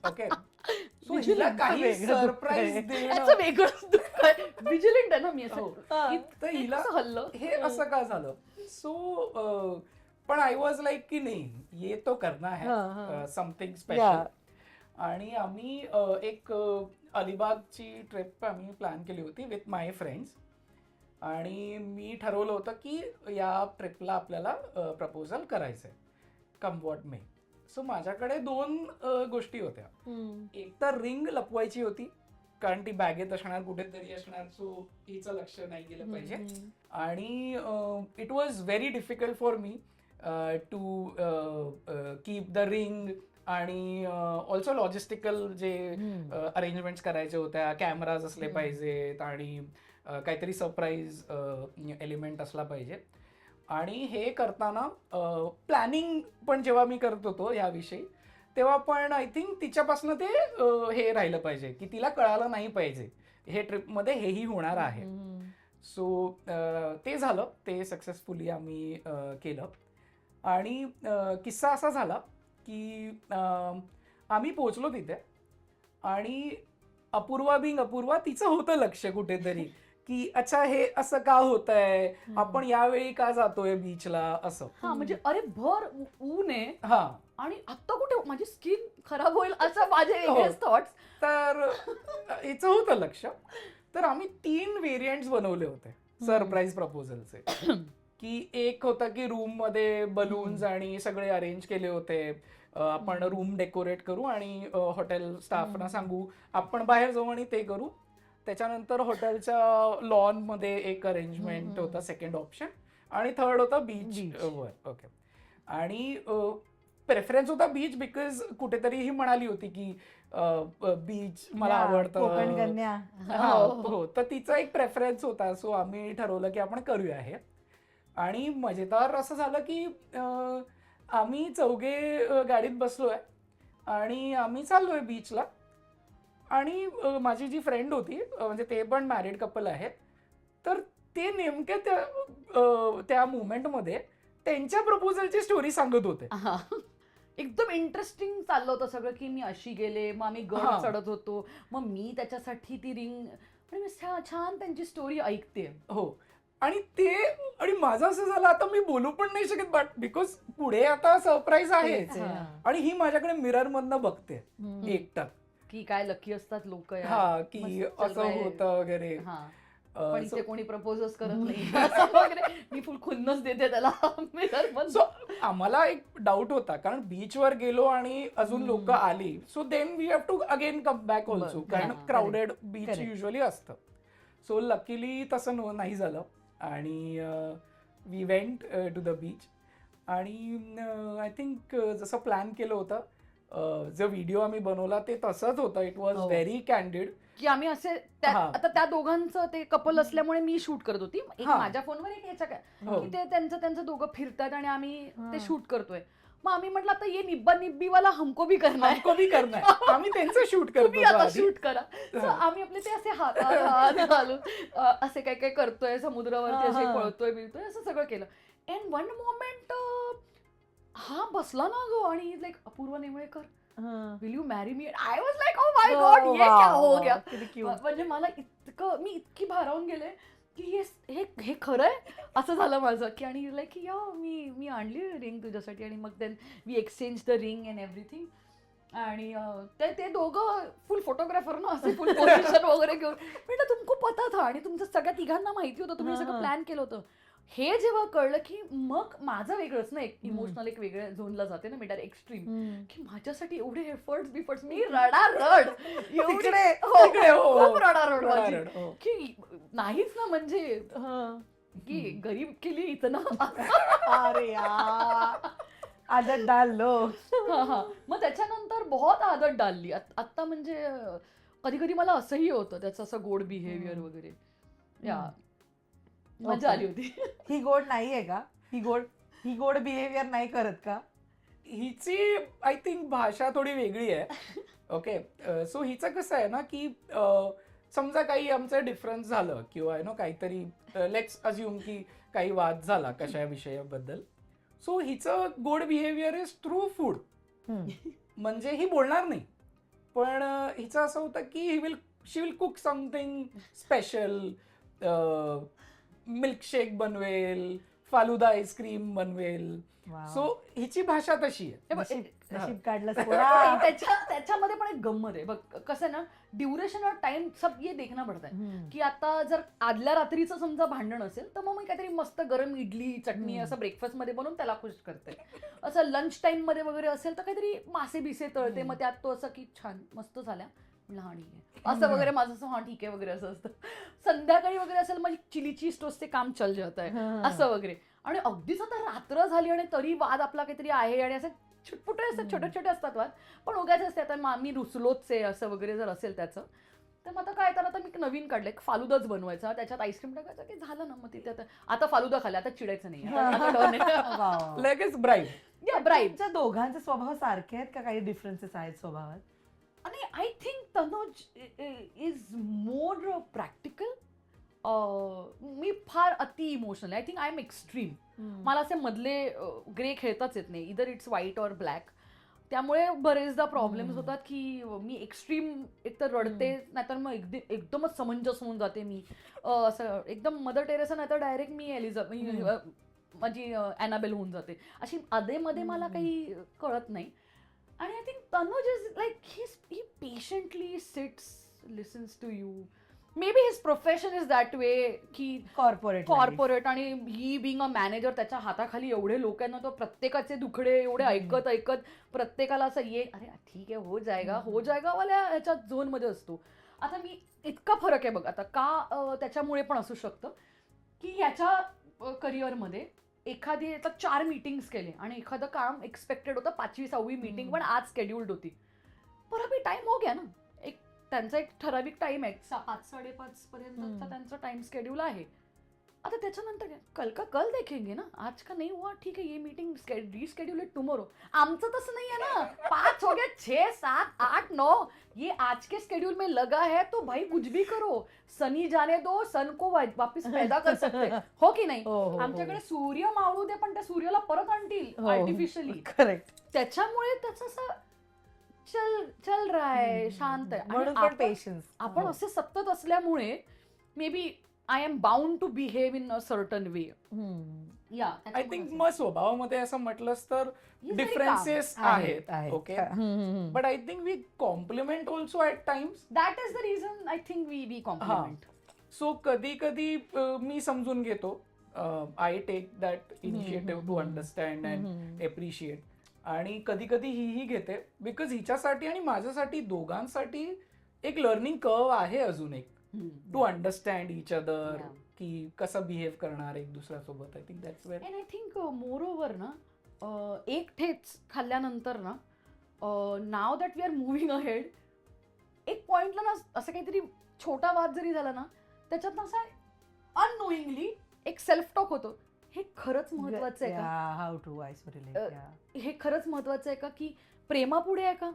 ओके सो हिचं हिला काही वेगळं दुःख सरप्राईज आहे. याचं देणं वेगळंच दुःख आहे. विजिलंट आहे ना मी हो. असं तर हिला कसं हल्लं हे असं का झालं. सो पण आय वॉज लाईक की नाही ये तो करना हा, हा. है समथिंग Yeah. स्पेशल. आणि आम्ही एक अलिबागची ट्रिप आम्ही प्लॅन केली होती विथ माय फ्रेंड्स आणि मी ठरवलं होतं की या ट्रिपला आपल्याला प्रपोजल करायचं आहे कम वॉट मे. सो माझ्याकडे 2 गोष्टी होत्या. एक तर रिंग लपवायची होती कारण ती बॅगेत असणार कुठेतरी असणार सो हिचं लक्ष नाही गेलं पाहिजे. आणि it was very difficult for me to keep the ring आणि ऑल्सो लॉजिस्टिकल जे अरेंजमेंट्स करायचे होत्या. कॅमेराज असले पाहिजेत आणि काहीतरी सरप्राईज एलिमेंट असला पाहिजे. आणि हे करताना प्लॅनिंग पण जेव्हा मी करत होतो याविषयी तेव्हा पण आय थिंक तिच्यापासून ते हे राहिलं पाहिजे की तिला कळालं नाही पाहिजे हे ट्रिपमध्ये हेही होणार आहे. सो ते झालं. ते सक्सेसफुली आम्ही केलं. आणि किस्सा असा झाला की आम्ही पोचलो तिथे आणि अपूर्वा तिचं होतं लक्ष कुठेतरी की अच्छा हे असं का होतंय आपण यावेळी का जातोय बीचला असं. हा म्हणजे अरे भर ऊन आहे हा आणि आता कुठे माझी स्किन खराब होईल असं माझे वेगळेच थॉट्स. तर हिचं होतं लक्ष. तर आम्ही 3 व्हेरियंट्स बनवले होते सरप्राईज प्रपोजलचे. की एक होता की रूम मध्ये बलून्स आणि सगळे अरेंज केले होते. आपण रूम डेकोरेट करू आणि हॉटेल स्टाफना सांगू आपण बाहेर जाऊ आणि ते करू. त्याच्यानंतर हॉटेलच्या लॉन मध्ये एक अरेंजमेंट होता सेकंड ऑप्शन आणि थर्ड होता बीच वर. ओके आणि प्रेफरन्स होता बीच बिकॉज कुठेतरी ही म्हणाली होती की बीच मला आवडतं कोकण कन्या. हो तर तिचा एक प्रेफरन्स होता. सो आम्ही ठरवलं की आपण करूया हे. आणि मजेदार असं झालं की आम्ही 4 गाडीत बसलोय आणि आम्ही चाललोय बीचला. आणि माझी जी फ्रेंड होती म्हणजे ते पण मॅरिड कपल आहेत तर ते नेमके त्या मुवमेंटमध्ये त्यांच्या प्रपोजलची स्टोरी सांगत होते. एकदम इंटरेस्टिंग चाललं होतं सगळं की मी अशी गेले मग आम्ही गड चढत होतो मग मी त्याच्यासाठी ती रिंग आणि मी छान त्यांची स्टोरी ऐकते. हो आणि माझं असं झालं आता मी बोलू पण नाही शकत बट बिकॉज पुढे आता सरप्राईज आहे तेच आहे, हा. आणि ही माझ्याकडे मिरर मधनं बघते हम्म. एकटक की काय लकी असतात लोक हा की असं होतं वगैरे पण so- इथे कोणी प्रपोजच करत नाही असं वगैरे मी फुल खुन्नस देते त्याला mirror मध्ये. सो आम्हाला एक डाऊट होता कारण बीचवर गेलो आणि अजून लोक आली so then we have to again come back also बरं. कारण हा, क्राऊडेड बीच Correct. युजली असतं सो लकीली तसं नाही झालं आणि we went to the beach and I think जसं प्लॅन केलं होतं जो व्हिडिओ आम्ही बनवला ते तसंच होतं इट वॉज हो. व्हेरी कॅन्डिड की आम्ही असे हा. आता त्या दोघांचं ते कपल असल्यामुळे मी शूट करत होती एक हा. माझ्या फोनवर एक ह्याच्या काय हो. की ते त्यांचं दोघं फिरतात आणि आम्ही हा. ते शूट करतोय मग आम्ही म्हटलं आता ये निब्बा निब्बी वाला हमको भी करना है. हमको भी करना है. आम्ही त्यांचं शूट तुम्ही करतो आता आधी. शूट करा So आम्ही आपले ते असे हात घालून असे काय काय करतोय समुद्रावरती असे हा. पळतोय बिळतोय असं सगळं केलं अँड वन मोमेंट हा बसला ना गो आणि लाईक अपूर्व नेमळेकर हा. Will you marry me I was like oh my Oh, God ये क्या wow, हो wow. गया किती cute. म्हणजे मला मी इतकी भारावून गेले की हे खरं आहे असं झालं माझं की आणि लाईक की या मी आणली रिंग तुझ्यासाठी आणि मग then we exchange the ring and everything आणि ते दोघं फुल फोटोग्राफर ना असे फुल पोझिशन वगैरे घेऊन म्हटलं तुमको पता था आणि तुमचं सगळ्या तिघांना माहिती होतं तुम्ही हा, सगळं हा. प्लॅन केलं होतं हे जेव्हा कळलं की मग माझं वेगळंच ना एक इमोशनल एक वेगळ्या झोनला जाते ना मी डायरेक्ट एक्स्ट्रीम हम्म. की माझ्यासाठी एवढे एफर्ट्स मी रडारड एवढी- तिकडे हो, तिकडे, हो, हो. खूप रडारड माझी. रडारड, हो. की नाहीच ना म्हणजे हा. की गरीब केली इतना अरे यार आदत डाल लो. मग त्याच्यानंतर बहुत आदत डालली आत्ता म्हणजे कधी कधी मला असंही होतं त्याचं असं गोड बिहेवियर वगैरे या मजा Okay. आली होती ही गोड नाहीये का ही गोड बिहेवियर नाही करत का हिची आय थिंक भाषा थोडी वेगळी आहे ओके सो हिचं कसं आहे ना की समजा काही आमचं डिफरन्स झालं किंवा नो काहीतरी लेट्स अज्युम की काही वाद झाला कशा विषयाबद्दल सो हिचं गोड बिहेवियर इज थ्रू फूड म्हणजे ही बोलणार नाही पण हिचं असं होतं की she will cook something special milkshake बनवेल फालुदा आईस्क्रीम बनवेल सो हिची भाषा तशी आहे नशीब काढलं त्याच्यामध्ये पण एक गंमत आहे बघ कसं आहे ना ड्युरेशन और टाइम सब ये देखना पडत आहे की आता जर आदल्या रात्रीचं समजा भांडण असेल तर मग मी काहीतरी मस्त गरम इडली चटणी असं ब्रेकफास्ट मध्ये बनवून त्याला खुश करते असं लंच टाइम मध्ये वगैरे असेल तर काहीतरी मासे बिसे तळते मग त्यात तो असं की छान मस्त झाल्या म्हणलं हा ठीक आहे असं वगैरे माझं असं हा ठीक आहे वगैरे असं असतं संध्याकाळी वगैरे असेल मग चिली चीज टोस्ट ते काम चल जात आहे असं वगैरे आणि अगदीच आता रात्र झाली आणि तरी वाद आपला काहीतरी आहे आणि असं छुटपुटे असतात छोटे छोटे असतात वाद पण उगाच असते आता मी रुसलोच आहे असं वगैरे जर असेल त्याचं तर मग आता काय तर आता मी मी काढले फालुदाच बनवायचा त्याच्यात आईस्क्रीम टाकायचं की झालं ना मग तिथे आता फालुदा खाल्ला आता चिडायचं नाही लगेच ब्राईड ब्राईड तुमच्या दोघांचे स्वभाव सारखे आहेत का काही डिफरन्सेस आहेत स्वभावात आणि I think Tanuj is more practical मी फार अति emotional I think I am extreme मला असे मधले ग्रे खेळताच येत नाही इधर इट्स व्हाईट और ब्लॅक त्यामुळे बरेचदा प्रॉब्लेम्स होतात की मी एक्स्ट्रीम एकतर रडते नाहीतर मग एकदमच समंजस होऊन जाते मी असं एकदम मदर टेरेसा नाहीतर डायरेक्ट मी माझी ॲनाबेल होऊन जाते अशी अधेमध्ये मला काही कळत नाही आणि I think Tanuj is like he patiently sits listens to you maybe his profession is that way की कॉर्पोरेट आणि ही बिंग अ मॅनेजर त्याच्या हाताखाली एवढे लोक आहेत ना तो प्रत्येकाचे दुखडे एवढे ऐकत प्रत्येकाला असं ये अरे ठीक आहे हो जायगा वाल्या ह्याच्या झोनमध्ये असतो आता मी इतका फरक आहे बघ आता का त्याच्यामुळे पण असू शकतं की ह्याच्या करिअरमध्ये एखादी आता 4 मीटिंग्स केले आणि एखादं काम एक्सपेक्टेड होतं 5वी 6वी मीटिंग पण आज शेड्यूल्ड होती पर अभी टाइम हो गया ना त्यांचा एक ठराविक टाइम आहे 5-5:30 पर्यंतचा त्यांचा टाइम शेड्यूल आहे आता त्याच्यानंतर कल देखेंगे ना आज का नाही हुआ ठीक है ये मीटिंग रीशेड्यूल है टुमारो आमचं तसं नाही आहे ना 5 हो गया 6 7 8 9 ये आज के शेड्यूल में लगा है तो भाई कुछ भी करो सनी जाने दो सन को वापस पैदा कर सकते हो की नाही आमच्याकडे सूर्य मावळू दे पण त्या सूर्याला परत आणतील आर्टिफिशियली करेक्ट त्याच्यामुळे त्याचं असं चल रहा है शांत आहे म्हणून आणि पण पेशन्स आपण असे सतत असल्यामुळे maybe I am bound to behave in a certain way. Yeah I think मग स्वभावामध्ये असं म्हटलंस तर डिफरन्सेस आहेत okay, but I think we complement also at times. That is the reason I think we complement. So कधी कधी मी समजून घेतो, I take that initiative to understand and appreciate. आणि कधी कधी ही घेते बिकॉज हिच्यासाठी आणि माझ्यासाठी दोघांसाठी एक लर्निंग कर्व आहे अजून एक, to understand each other, Yeah. की कसं बिहेव करणार एक दुसऱ्यासोबत. I think that's where. And I think moreover ना, एक ठेच खाल्ल्यानंतर ना, now that we are moving ahead, एक पॉइंटला ना असं काहीतरी छोटा वाद जरी झाला ना, त्याच्यात ना असा अननोईंगली एक सेल्फ टॉक होतो. हे खरंच महत्वाचं आहे का? हाऊ टू वाईस रिलेट, हे खरंच महत्वाचं आहे का, की प्रेमापुढे आहे का?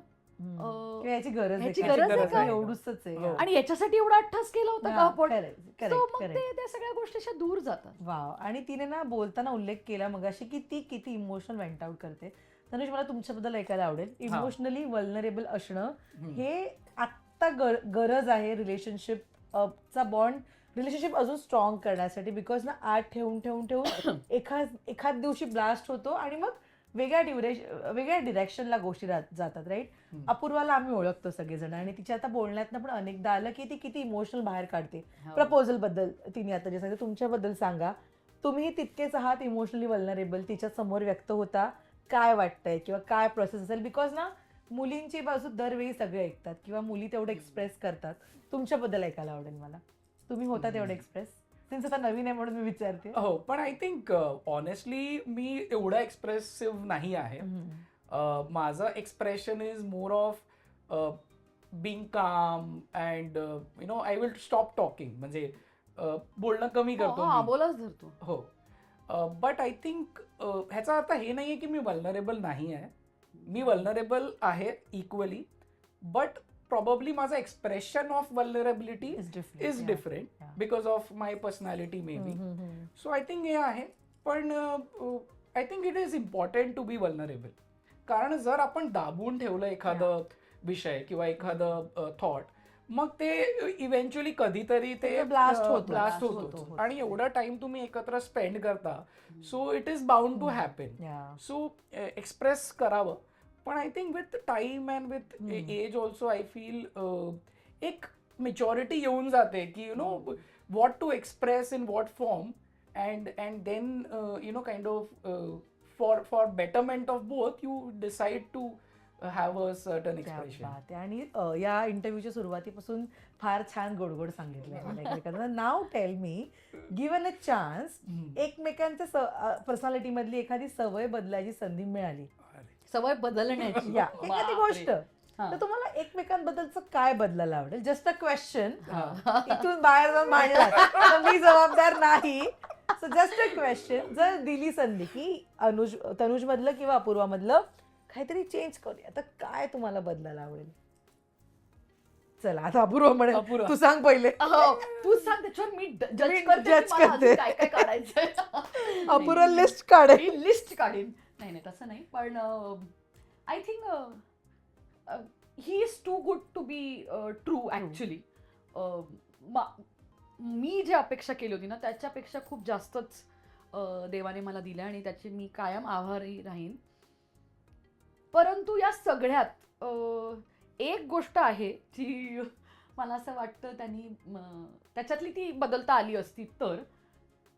याची गरज ह्याची आहे गरज का? आहे का? एवढंच आहे. हो. आणि याच्यासाठी एवढा अठ्ठास केला होता का आपण? So मग करेक्ट. ते त्या सगळ्या गोष्टी अशा दूर जातात. वाव. आणि तिने ना बोलताना उल्लेख केला मगाशी की ती किती इमोशनल वेंट आउट करते. तनुज, मला तुमच्याबद्दल ऐकायला आवडेल. इमोशनली वल्नरेबल असणं हे आत्ता गरज आहे रिलेशनशिप चा बॉन्ड, रिलेशनशिप अजून स्ट्रॉंग करण्यासाठी. बिकॉज ना आत ठेवून ठेवून ठेवून एखाद दिवशी ब्लास्ट होतो आणि मग वेगळ्या डिरेक्शनला गोष्टी जातात. राईट. अपूर्वाला आम्ही ओळखतो सगळेजण आणि तिच्या आता बोलण्यातनं पण अनेकदा आलं की ती किती इमोशनल बाहेर काढते. प्रपोजल बद्दल तिने आता जे सांगितलं, तुमच्याबद्दल सांगा. तुम्ही तितकेच आहात इमोशनली वल्नरेबल, तिच्या समोर व्यक्त होता. काय वाटतंय किंवा काय प्रोसेस असेल? बिकॉज ना मुलींची बाजू दरवेळी सगळे ऐकतात किंवा मुली तेवढं एक्सप्रेस करतात. तुमच्याबद्दल ऐकायला आवडेल मला. तुम्ही होता तेवढं एक्सप्रेस? सिन्स आता नवीन आहे म्हणून मी विचारते. हो, पण आय थिंक ऑनेस्टली मी एवढा एक्सप्रेसिव्ह नाही आहे. माझं expression is more of being calm and you know I will stop talking, म्हणजे बोलणं कमी करतो हा, मी. बोलच धरतो. हो, बट आय थिंक ह्याचा अर्थ हे नाहीये की मी वल्नरेबल नाही आहे. मी वल्नरेबल आहे इक्वली, बट probably माझा expression of vulnerability is different because of my personality maybe. So I think हे आहे. पण I think it is important to be vulnerable. कारण जर आपण दाबून ठेवलं एखादं विषय किंवा एखादं थॉट, मग ते इव्हेंच्युअली कधीतरी ते ब्लास्ट होतो. आणि एवढा टाइम तुम्ही एकत्र स्पेंड करता, so it is bound to happen. So express करावं. पण I think with time and with age also I feel एक मेच्युरिटी येऊन जाते की you know what to express in what form, and then you know kind of for betterment of both you decide to have a certain expression. आणि या इंटरव्ह्यूच्या सुरुवातीपासून फार छान गोड सांगितलं. Now tell me, given a chance, एकमेकांच्या personality मधली एखादी सवय बदलायची संधी मिळाली, सवय बदलण्याची, एखादी गोष्ट, तर तुम्हाला एकमेकांबद्दलचं काय बदलायला आवडेल? Just a question. इथून बाहेर जाऊन मांडला तर मी जबाबदार नाही. सो जस्ट अ क्वेश्चन, जर दिली संधी की तनुज मधलं किंवा अपूर्वा मधलं काहीतरी चेंज करूया, तर काय तुम्हाला बदलायला आवडेल? चला आता अपूर्वा म्हणेल, तू सांग पहिले. तू सांग, त्याच्यावर मी जज करते. काय काय काढायचंय. अपूर्वा लिस्ट काढेल. लिस्ट काढेन. नाही तसं नाही, पण I think he is too good to be true actually. मी जे अपेक्षा केली होती ना, त्याच्यापेक्षा खूप जास्तच देवाने मला दिल्या आणि त्याची मी कायम आभारी राहीन. परंतु या सगळ्यात एक गोष्ट आहे जी मला असं वाटतं त्यांनी त्याच्यातली ती बदलता आली असती तर,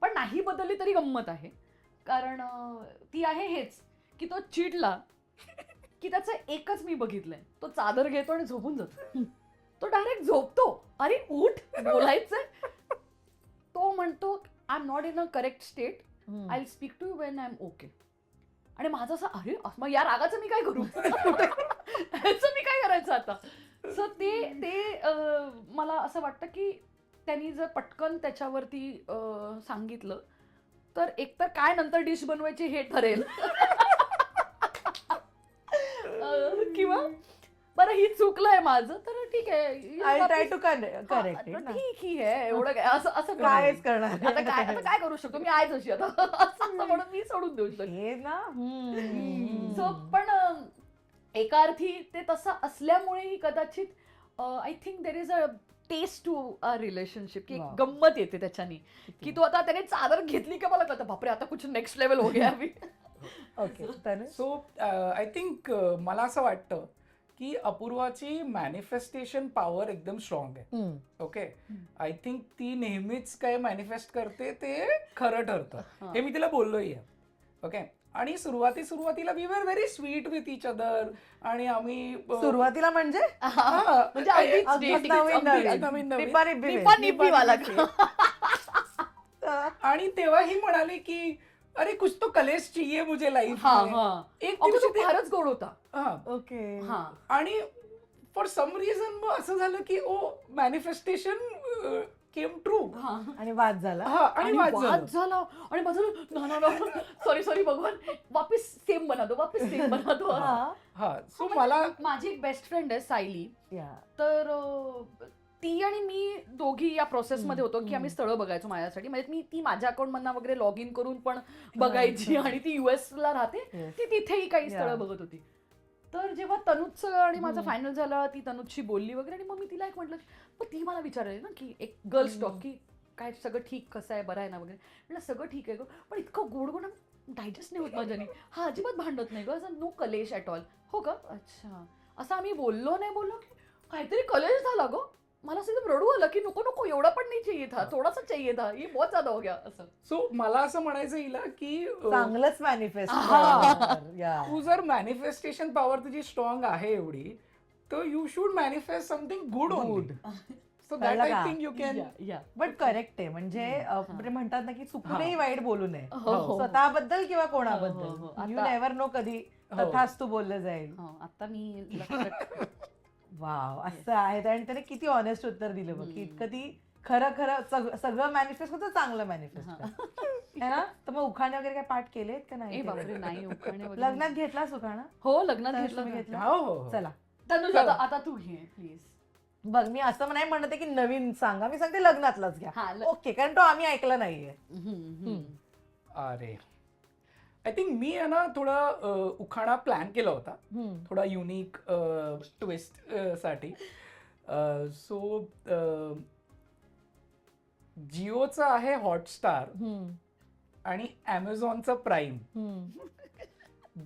पण नाही बदलली तरी गंमत आहे. कारण ती आहे हेच की तो चिडला की त्याचं एकच मी बघितलंय, तो चादर घेतो आणि झोपून जातो. तो डायरेक्ट झोपतो. अरे उठ, बोलायचंय. तो म्हणतो I am not in a correct state, I will speak to you when I am okay. आणि माझं असं, अरे मग या रागाचं मी काय करू, ह्याचं मी काय करायचं आता. सो ते मला असं वाटतं की त्यांनी जर पटकन त्याच्यावरती सांगितलं तर एकतर काय नंतर डिश बनवायची हे ठरेल, किंवा बरं ही चुकलंय माझं तर ठीक आहे, आय ट्राय टू करेक्ट. ठीक आहे, एवढं काय असं कायच करणार, आता काय करू शकतो मी, आहेच अशी आता असं म्हणून मी सोडून देऊ शकतो. हे ना. सो पण एका अर्थी ते तसं असल्यामुळेही कदाचित I think there is a test to a relationship की एक Wow. गंमत येते त्याच्यानी की तू आता त्याने चादर घेतली का मला कळतं बापरे आता कुछ नेक्स्ट लेवल हो गया अभी. Okay Tanush so I think मला असं वाटतं की अपूर्वाची मॅनिफेस्टेशन पॉवर एकदम स्ट्रॉंग आहे. ओके, आय थिंक ती नेहमीच काय मॅनिफेस्ट करते ते खरं ठरतं. हे मी तिला बोललोही आहे. ओके, आणि सुरुवातीला we were very sweet with each other आणि आम्ही सुरुवातीला म्हणजे म्हणजे अगदीच अगदीच dating, नवीन अगदीच. नवीन. निप्पा निप्पी निप्पा भेट. निप्पीवाला आणि तेव्हा ही म्हणाली की अरे कुछ तो कलेश चाहिए मुझे लाईफ हा हा एक अगं, दिवशी तो फारच गोड होता. हा. ओके हा आणि फॉर सम रिझन मग असं झालं की ओ मॅनिफेस्टेशन केम ट्रू. हा आणि वाद झाला. हा, आणि वाद झाला. झाला आणि माझं सॉरी भगवान वापिस सेम बना दो. हा. हा, सो मला माझी एक बेस्ट फ्रेंड आहे सायली. या. तर ती आणि मी दोघी या प्रोसेसमध्ये होतो की आम्ही स्थळं बघायचो माझ्यासाठी. म्हणजे ती माझ्या अकाउंट मधनं वगैरे लॉग इन करून पण बघायची आणि ती US ला राहते. Yes. ती तिथेही काही Yeah. स्थळं बघत होती. तर जेव्हा तनुजचं आणि माझं फायनल झालं ती तनुजशी बोलली वगैरे आणि मग मी तिला एक म्हटलं मग ती मला विचारली ना की एक गर्ल्स टॉक की काय सगळं ठीक कसं आहे बरं आहे ना वगैरे. म्हटलं सगळं ठीक आहे ग पण इतकं गोड गोड डायजेस्ट नाही होत माझ्याने. हा अजिबात भांडत नाही ग असं नो कलेश ॲट ऑल. हो का अच्छा असं आम्ही बोललो की काहीतरी कलेश झाला ग. मला असं एकदम रडू आलं की नको नको एवढा पण नाही चाहिए था थोडासा चाहिए था ये बहुत ज्यादा हो गया असं. सो मला असं म्हणायचं हिला की चांगलंच मॅनिफेस्ट. तू जर मॅनिफेस्टेशन पॉवर तुझी स्ट्रॉंग आहे एवढी तर you should manifest something good only. So that कळलं आय का? Think you can. या बट करेक्ट आहे म्हणजे म्हणजे म्हणतात ना की चुकूनही वाईट बोलू नये हो, हो. स्वतःबद्दल किंवा हो, हो. कोणाबद्दल. यू आता- नेव्हर नो कधी हो. तथास्तू बोललं जाईल. आता मी लक्षात वाव असं आहे आणि त्याने किती ऑनेस्ट उत्तर दिलं बघ की इतकं ती खरं खरं सगळं मॅनिफेस्ट होतं चांगलं मॅनिफेस्ट आहे ना. तर मग उखाणे वगैरे काय पाठ केलेत का नाही ए बापरे केले? नाही उखाणे वगैरे. लग्नात घेतलास उखाणा. हो लग्नात तनुज घेतलं तुम्ही ना. घेतलं? हो हो चला तनुज आता तू घे प्लीज. बघ मी असं नाही म्हणते की नवीन सांगा मी सांगते लग्नातलाच घ्या. हा ओके कारण तो आम्ही ऐकला नाहीये. अरे आय थिंक मी आहे ना थोडा उखाणा प्लॅन केला होता थोडा युनिक ट्विस्ट साठी. सो जिओचं आहे हॉटस्टार आणि ॲमेझॉनचं प्राईम.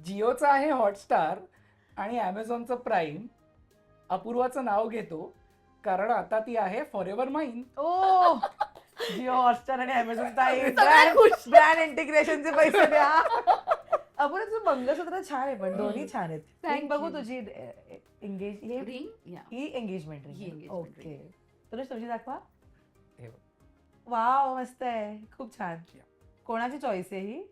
जिओचं आहे हॉटस्टार आणि ॲमेझॉनचं प्राईम. अपूर्वाचं नाव घेतो कारण आता ती आहे फॉर एव्हर माईन. ओ जिओ हॉटस्टार आणि अमेझॉन सगळे खुश. ब्रँड इंटिग्रेशनचे पैसे द्या. आपण तुझं मंगळसूत्र छान आहे पण दोन्ही छान आहेत. Thank Ring बघू you. तुझी एंगेज रिंग या ही एंगेजमेंट ही रिंग. engagement okay ring. तर तुझी दाखवा. हे बघ. वाव मस्त आहे खूप छान. Yeah. कोणाची चॉईस आहे ही?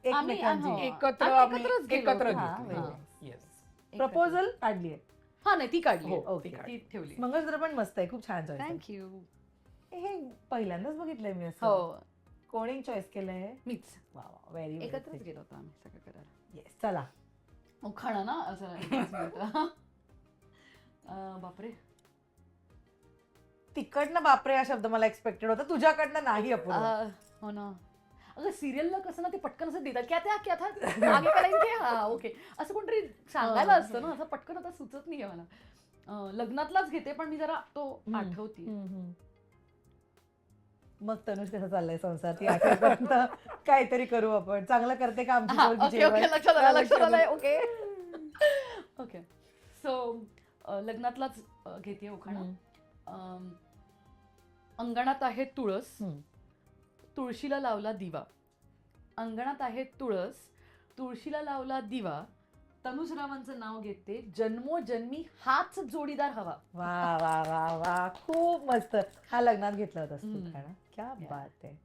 आम्ही- एकमेकांची. हो. एकत्र आम्ही आम्ही एकत्रच गेलो एकत्र होतो. हा, घेतली. very हा. Yes. प्रपोजल काढली आहे. हा नाही ती काढली हो, ओके. ती ती ठेवली. मंगळसूत्र पण मस्त आहे खूप छान चॉईस आहे. थँक्यू. हे पहिल्यांदाच बघितलंय मी असं. हो कोणी चॉईस केलंय? मीच व्हेरी एकत्रच गेलो होतो आम्ही सगळं करायला. येस चला. उखाणा ना असं एकच मिनिट. बापरे तिकडनं बापरे हा शब्द मला एक्सपेक्टेड होता तुझ्याकडनं नाही अपूर्वा. हो ना. अगं सिरियलला कसं ना ते पटकन असं देतात क्या था आगे करायचे हा ओके असं कोणतरी सांगायला असतं ना असं पटकन आता सुचत नाहीये मला. लग्नातलाच घेते पण मी जरा तो आठवते. मग तनुष कसं चाललंय संसार ती आठवपर्यंत काहीतरी करू आपण चांगलं करते का आमची पोरगी ओके जेवण? ओके लक्षात आलं लक्षात आलं. Okay okay. सो लग्नातलाच घेते उखाणा. अंगणात आहे तुळस तुळशीला लावला दिवा. अंगणात आहे तुळस तुळशीला लावला दिवा. तनुजरावांचं नाव घेते जन्मोजन्मी हाच जोडीदार हवा. वा वा वा वा खूप मस्त. हा लग्नात घेतला होता खाना. क्या बात आहे.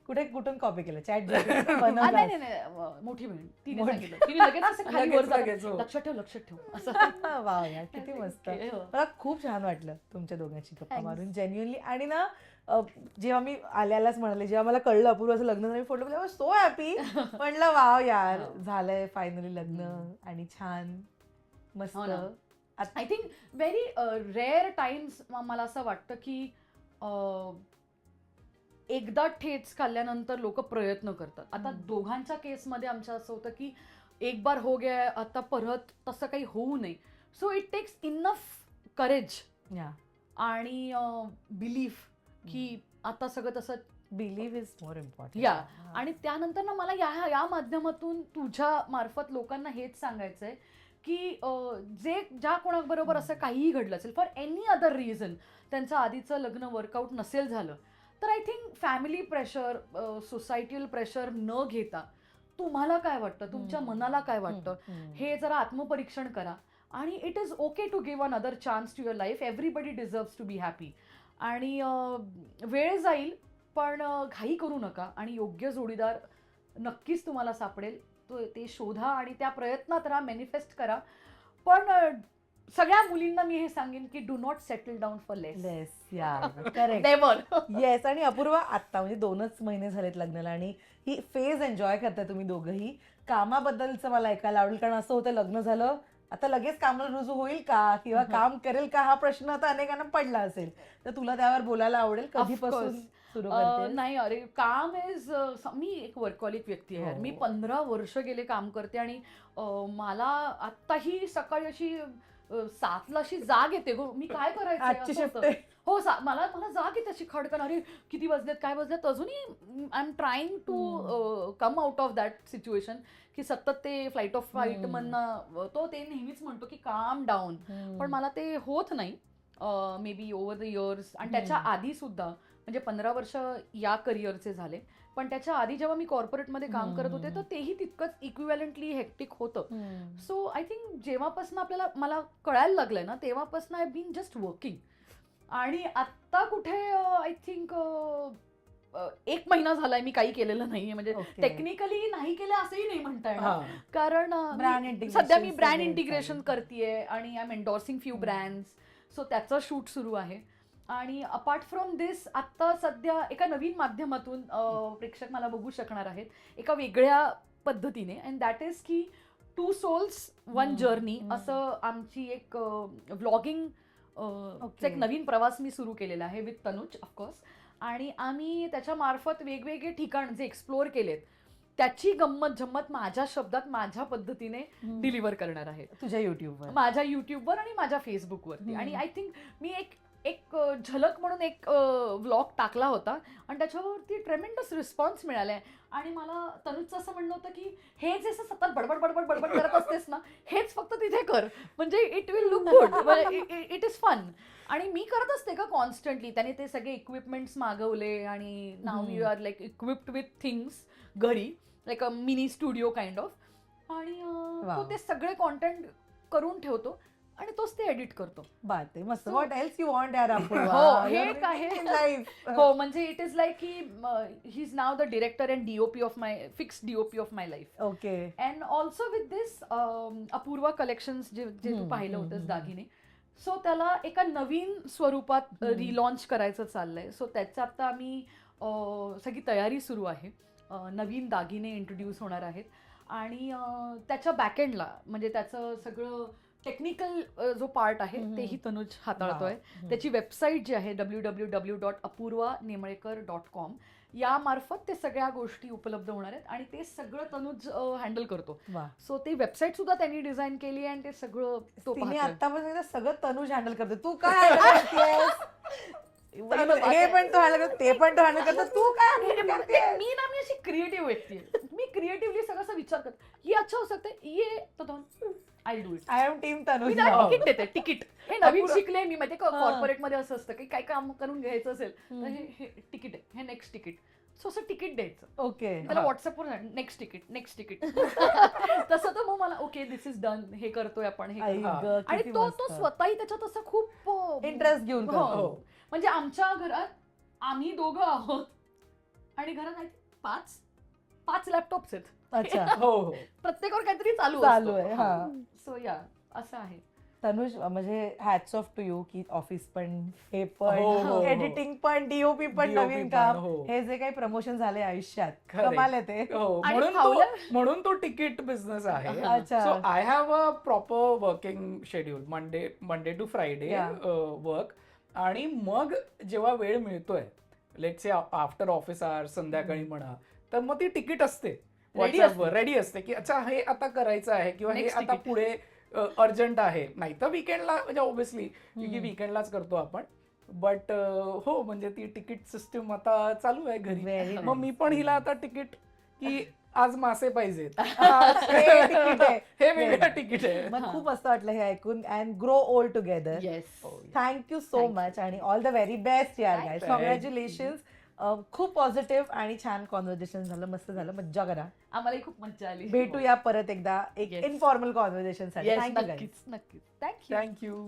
कुठून कॉपी केलं? चॅट नाही मोठी बहीण तिने सांगितलं तिने लगेच असं खाली वर लगेच, जातं. हो. लक्षात ठेव असं. वा यार किती मस्त. हो. मला खूप छान वाटलं तुमच्या दोघांची गप्पा Thanks. मारून जेन्युअनली. आणि ना जेव्हा मी आल्यालाच म्हणाले जेव्हा मला कळलं अपूर्वाचं लग्न झालं फोटो बघितला सो हॅपी. म्हणलं वाव यार झालंय फायनली लग्न आणि छान मस्त. हो ना. I think very rare times मला असं वाटतं की एकदा ठेच खाल्ल्यानंतर लोक प्रयत्न करतात. आता दोघांच्या केसमध्ये आमच्या असं होतं की एक बार हो गया आता परत तसं काही होऊ नये. So it takes enough courage yeah आणि बिलीफ की आता सगळं तसं बिलीव्ह इज मोर इम्पॉर्टंट. या आणि त्यानंतर ना मला या माध्यमातून तुझ्या मार्फत लोकांना हेच सांगायचंय की जे ज्या कोणाबरोबर असं काहीही घडलं असेल फॉर एनी अदर रिझन, त्यांचं आधीचं लग्न वर्कआउट नसेल झालं, तर I think family pressure, societal pressure न घेता तुम्हाला काय वाटतं, तुमच्या मनाला काय वाटतं, हे जरा आत्मपरीक्षण करा. आणि it is okay to give another chance to your life. Everybody deserves to be happy. आणि वेळ जाईल पण घाई करू नका आणि योग्य जोडीदार नक्कीच तुम्हाला सापडेल. ते शोधा आणि त्या प्रयत्नात राहा, मॅनिफेस्ट करा. पण सगळ्या मुलींना मी हे सांगेन की do not settle down for less. Correct. Never. Yes. आणि अपूर्वा, आत्ता म्हणजे 2च महिने झालेत लग्नाला आणि ही फेज एन्जॉय करताय तुम्ही दोघंही. कामाबद्दलचं मला ऐकायला आवडेल, कारण असं होतं लग्न झालं आता लगेच कामाला रुजू होईल का किंवा काम करेल का, हा प्रश्न आता अनेकांना पडला असेल. तर तुला त्यावर बोलायला आवडेल. कधीपासून सुरू करते? नाही, अरे काम इज, मी एक वर्कॉलिक व्यक्ती आहे यार. मी 15 वर्ष गेले काम करते आणि मला आत्ताही सकाळी अशी 7ला अशी जाग येते गो, मी काय आजची करायचं शिफ्ट आहे. हो. मला जाग येते अशी खडकन, अरे किती वाजलेत काय वाजलेत. अजूनही I am trying to come out of that situation की सतत ते फ्लाईट ऑफ फाईट म्हणणं, तो ते नेहमीच म्हणतो की काम डाऊन, पण मला ते होत नाही. May be over the years. आणि त्याच्या आधी सुद्धा म्हणजे 15 वर्ष या करिअरचे झाले, पण त्याच्या आधी जेव्हा मी कॉर्पोरेटमध्ये काम करत होते तर तेही तितकंच इक्विव्हॅलंटली हेक्टिक होतं. सो आय थिंक जेव्हापासून मला कळायला लागलंय ना, तेव्हापासून आय बीन जस्ट वर्किंग. आणि आत्ता कुठे आय थिंक 1 महिना झालाय मी काही केलेलं नाहीये. म्हणजे टेक्निकली नाही केलं असंही नाही म्हणता येणार, कारण सध्या मी ब्रँड इंटिग्रेशन करतेय आणि I am endorsing few brands. So त्याचं शूट सुरू आहे. आणि अपार्ट फ्रॉम दिस आत्ता सध्या एका नवीन माध्यमातून प्रेक्षक मला बघू शकणार आहेत एका वेगळ्या पद्धतीने. अँड दॅट इज की 2 souls 1 journey असं आमची एक व्लॉगिंग एक नवीन प्रवास मी सुरू केलेला आहे विथ तनुज ऑफकोर्स. आणि आम्ही त्याच्या मार्फत वेगवेगळे ठिकाण जे एक्सप्लोअर केलेत त्याची गंमत झम्मत माझ्या शब्दात माझ्या पद्धतीने डिलिव्हर करणार आहे तुझ्या युट्यूबवर, माझ्या युट्यूबवर आणि माझ्या फेसबुकवरती. आणि आय थिंक मी एक झलक म्हणून एक व्लॉग टाकला होता आणि त्याच्यावरती ट्रेमेंडस रिस्पॉन्स मिळालाय. आणि मला तनुजचं असं म्हणणं होतं की हे जे सतत बडबड करत असतेस ना, हेच फक्त तिथे कर, म्हणजे it will look good, it is fun. आणि मी करत असते का कॉन्स्टंटली. त्याने ते सगळे इक्विपमेंट्स मागवले आणि now you are like equipped with things घरी, like a mini studio kind of. आणि तो ते सगळे कॉन्टेंट करून ठेवतो आणि तोच ते एडिट करतो. बात आहे मस्त. व्हॉट एल्स यू वॉन्ट यार अपूर्वा. हो, हे काय हो, म्हणजे इट इज लाईक की he is now the director and DOP of my fix DOP of my life. Okay. And also with this Apurva collections जे तू पाहिलं होतंस दागिने, सो त्याला एका नवीन स्वरूपात रिलॉन्च करायचं चाललंय. सो त्याचं आता आम्ही सगळी तयारी सुरू आहे. नवीन दागिने इंट्रोड्यूस होणार आहेत आणि त्याच्या बॅकएंडला म्हणजे त्याचं सगळं टेक्निकल जो पार्ट आहे तेही तनुज हाताळतोय. त्याची वेबसाईट जी आहे www.apurvanemळekar.com या मार्फत ते सगळ्या गोष्टी उपलब्ध होणार आहेत आणि ते सगळं तनुज हँडल करतो. सो ती वेबसाईट सुद्धा त्यांनी डिझाईन केली आणि ते सगळं तो आतापर्यंत सगळं तनुज हँडल करते. तू काय हे पण तो हँडल करतो, ते पण तो हँडल करतो, तू काय? मी अशी क्रिएटिव्ह व्यक्ती आहे. मी क्रिएटिव्हली सगळं विचार करते, ये अच्छा हो सकता है, ये तो I do it. I am team Tanuj. Ticket देते, तिकीट. हे नवीन शिकले मी, माहिती कॉर्पोरेट मध्ये असं असतं की काय काम करून घ्यायचं असेल तर हे तिकीट आहे, हे नेक्स्ट तिकीट. सो असं तिकीट द्यायचं. ओके. त्याला व्हॉट्सअपवर नेक्स्ट तिकीट तसं तर मग मला ओके दिस इज डन, हे करतोय आपण हे. आणि तो स्वतःही त्याच्यात असं खूप इंटरेस्ट घेऊन करतो. म्हणजे आमच्या घरात आम्ही दोघं आहोत आणि घरात 5 लॅपटॉप्स आहेत. अच्छा. हो. प्रत्येकावर काहीतरी चालू आहे. सो या असं आहे. तनुज, म्हणजे हॅट्स ऑफ टू यू की ऑफिस पण, हे पण, एडिटिंग पण, डीओपी पण, नवीन काम, हे जे काही प्रमोशन झाले आयुष्यात, कमाल आहे ते. म्हणून तो तिकीट बिझनेस आहे. अच्छा. So I have a proper working schedule. Monday to Friday work. आणि मग जेव्हा वेळ मिळतोय, let's say after office hours, संध्याकाळी म्हणा, तर मग ती तिकीट असते व्हॉट्सअपवर रेडी असते की अच्छा हे आता करायचं आहे किंवा हे आता पुढे अर्जंट आहे. नाही तर विकेंडला, म्हणजे ऑब्व्हियसली की विकेंडलाच करतो आपण. बट हो म्हणजे ती तिकीट सिस्टीम आता चालू आहे Very घरी. nice. मग मी पण हिला आता तिकीट की आज मासे पाहिजेत हे तिकीट आहे. हे वेगळं तिकीट आहे. मग खूप मस्त वाटलं हे ऐकून and grow old together. Yes thank you so Thank much आणि ऑल द व्हेरी बेस्ट यार Thank गाईज. you. कॉंग्रॅच्युलेशन्स. खूप पॉझिटिव्ह आणि छान कॉन्व्हर्सेशन झालं, मस्त झालं, मज्जा करा. आम्हालाही खूप मजा आली. भेटूया परत एकदा एक Yes. इनफॉर्मल कॉन्व्हर्सेशन साठी. येस थँक्यू नक्कीच नक्कीच थँक्यू थँक्यू.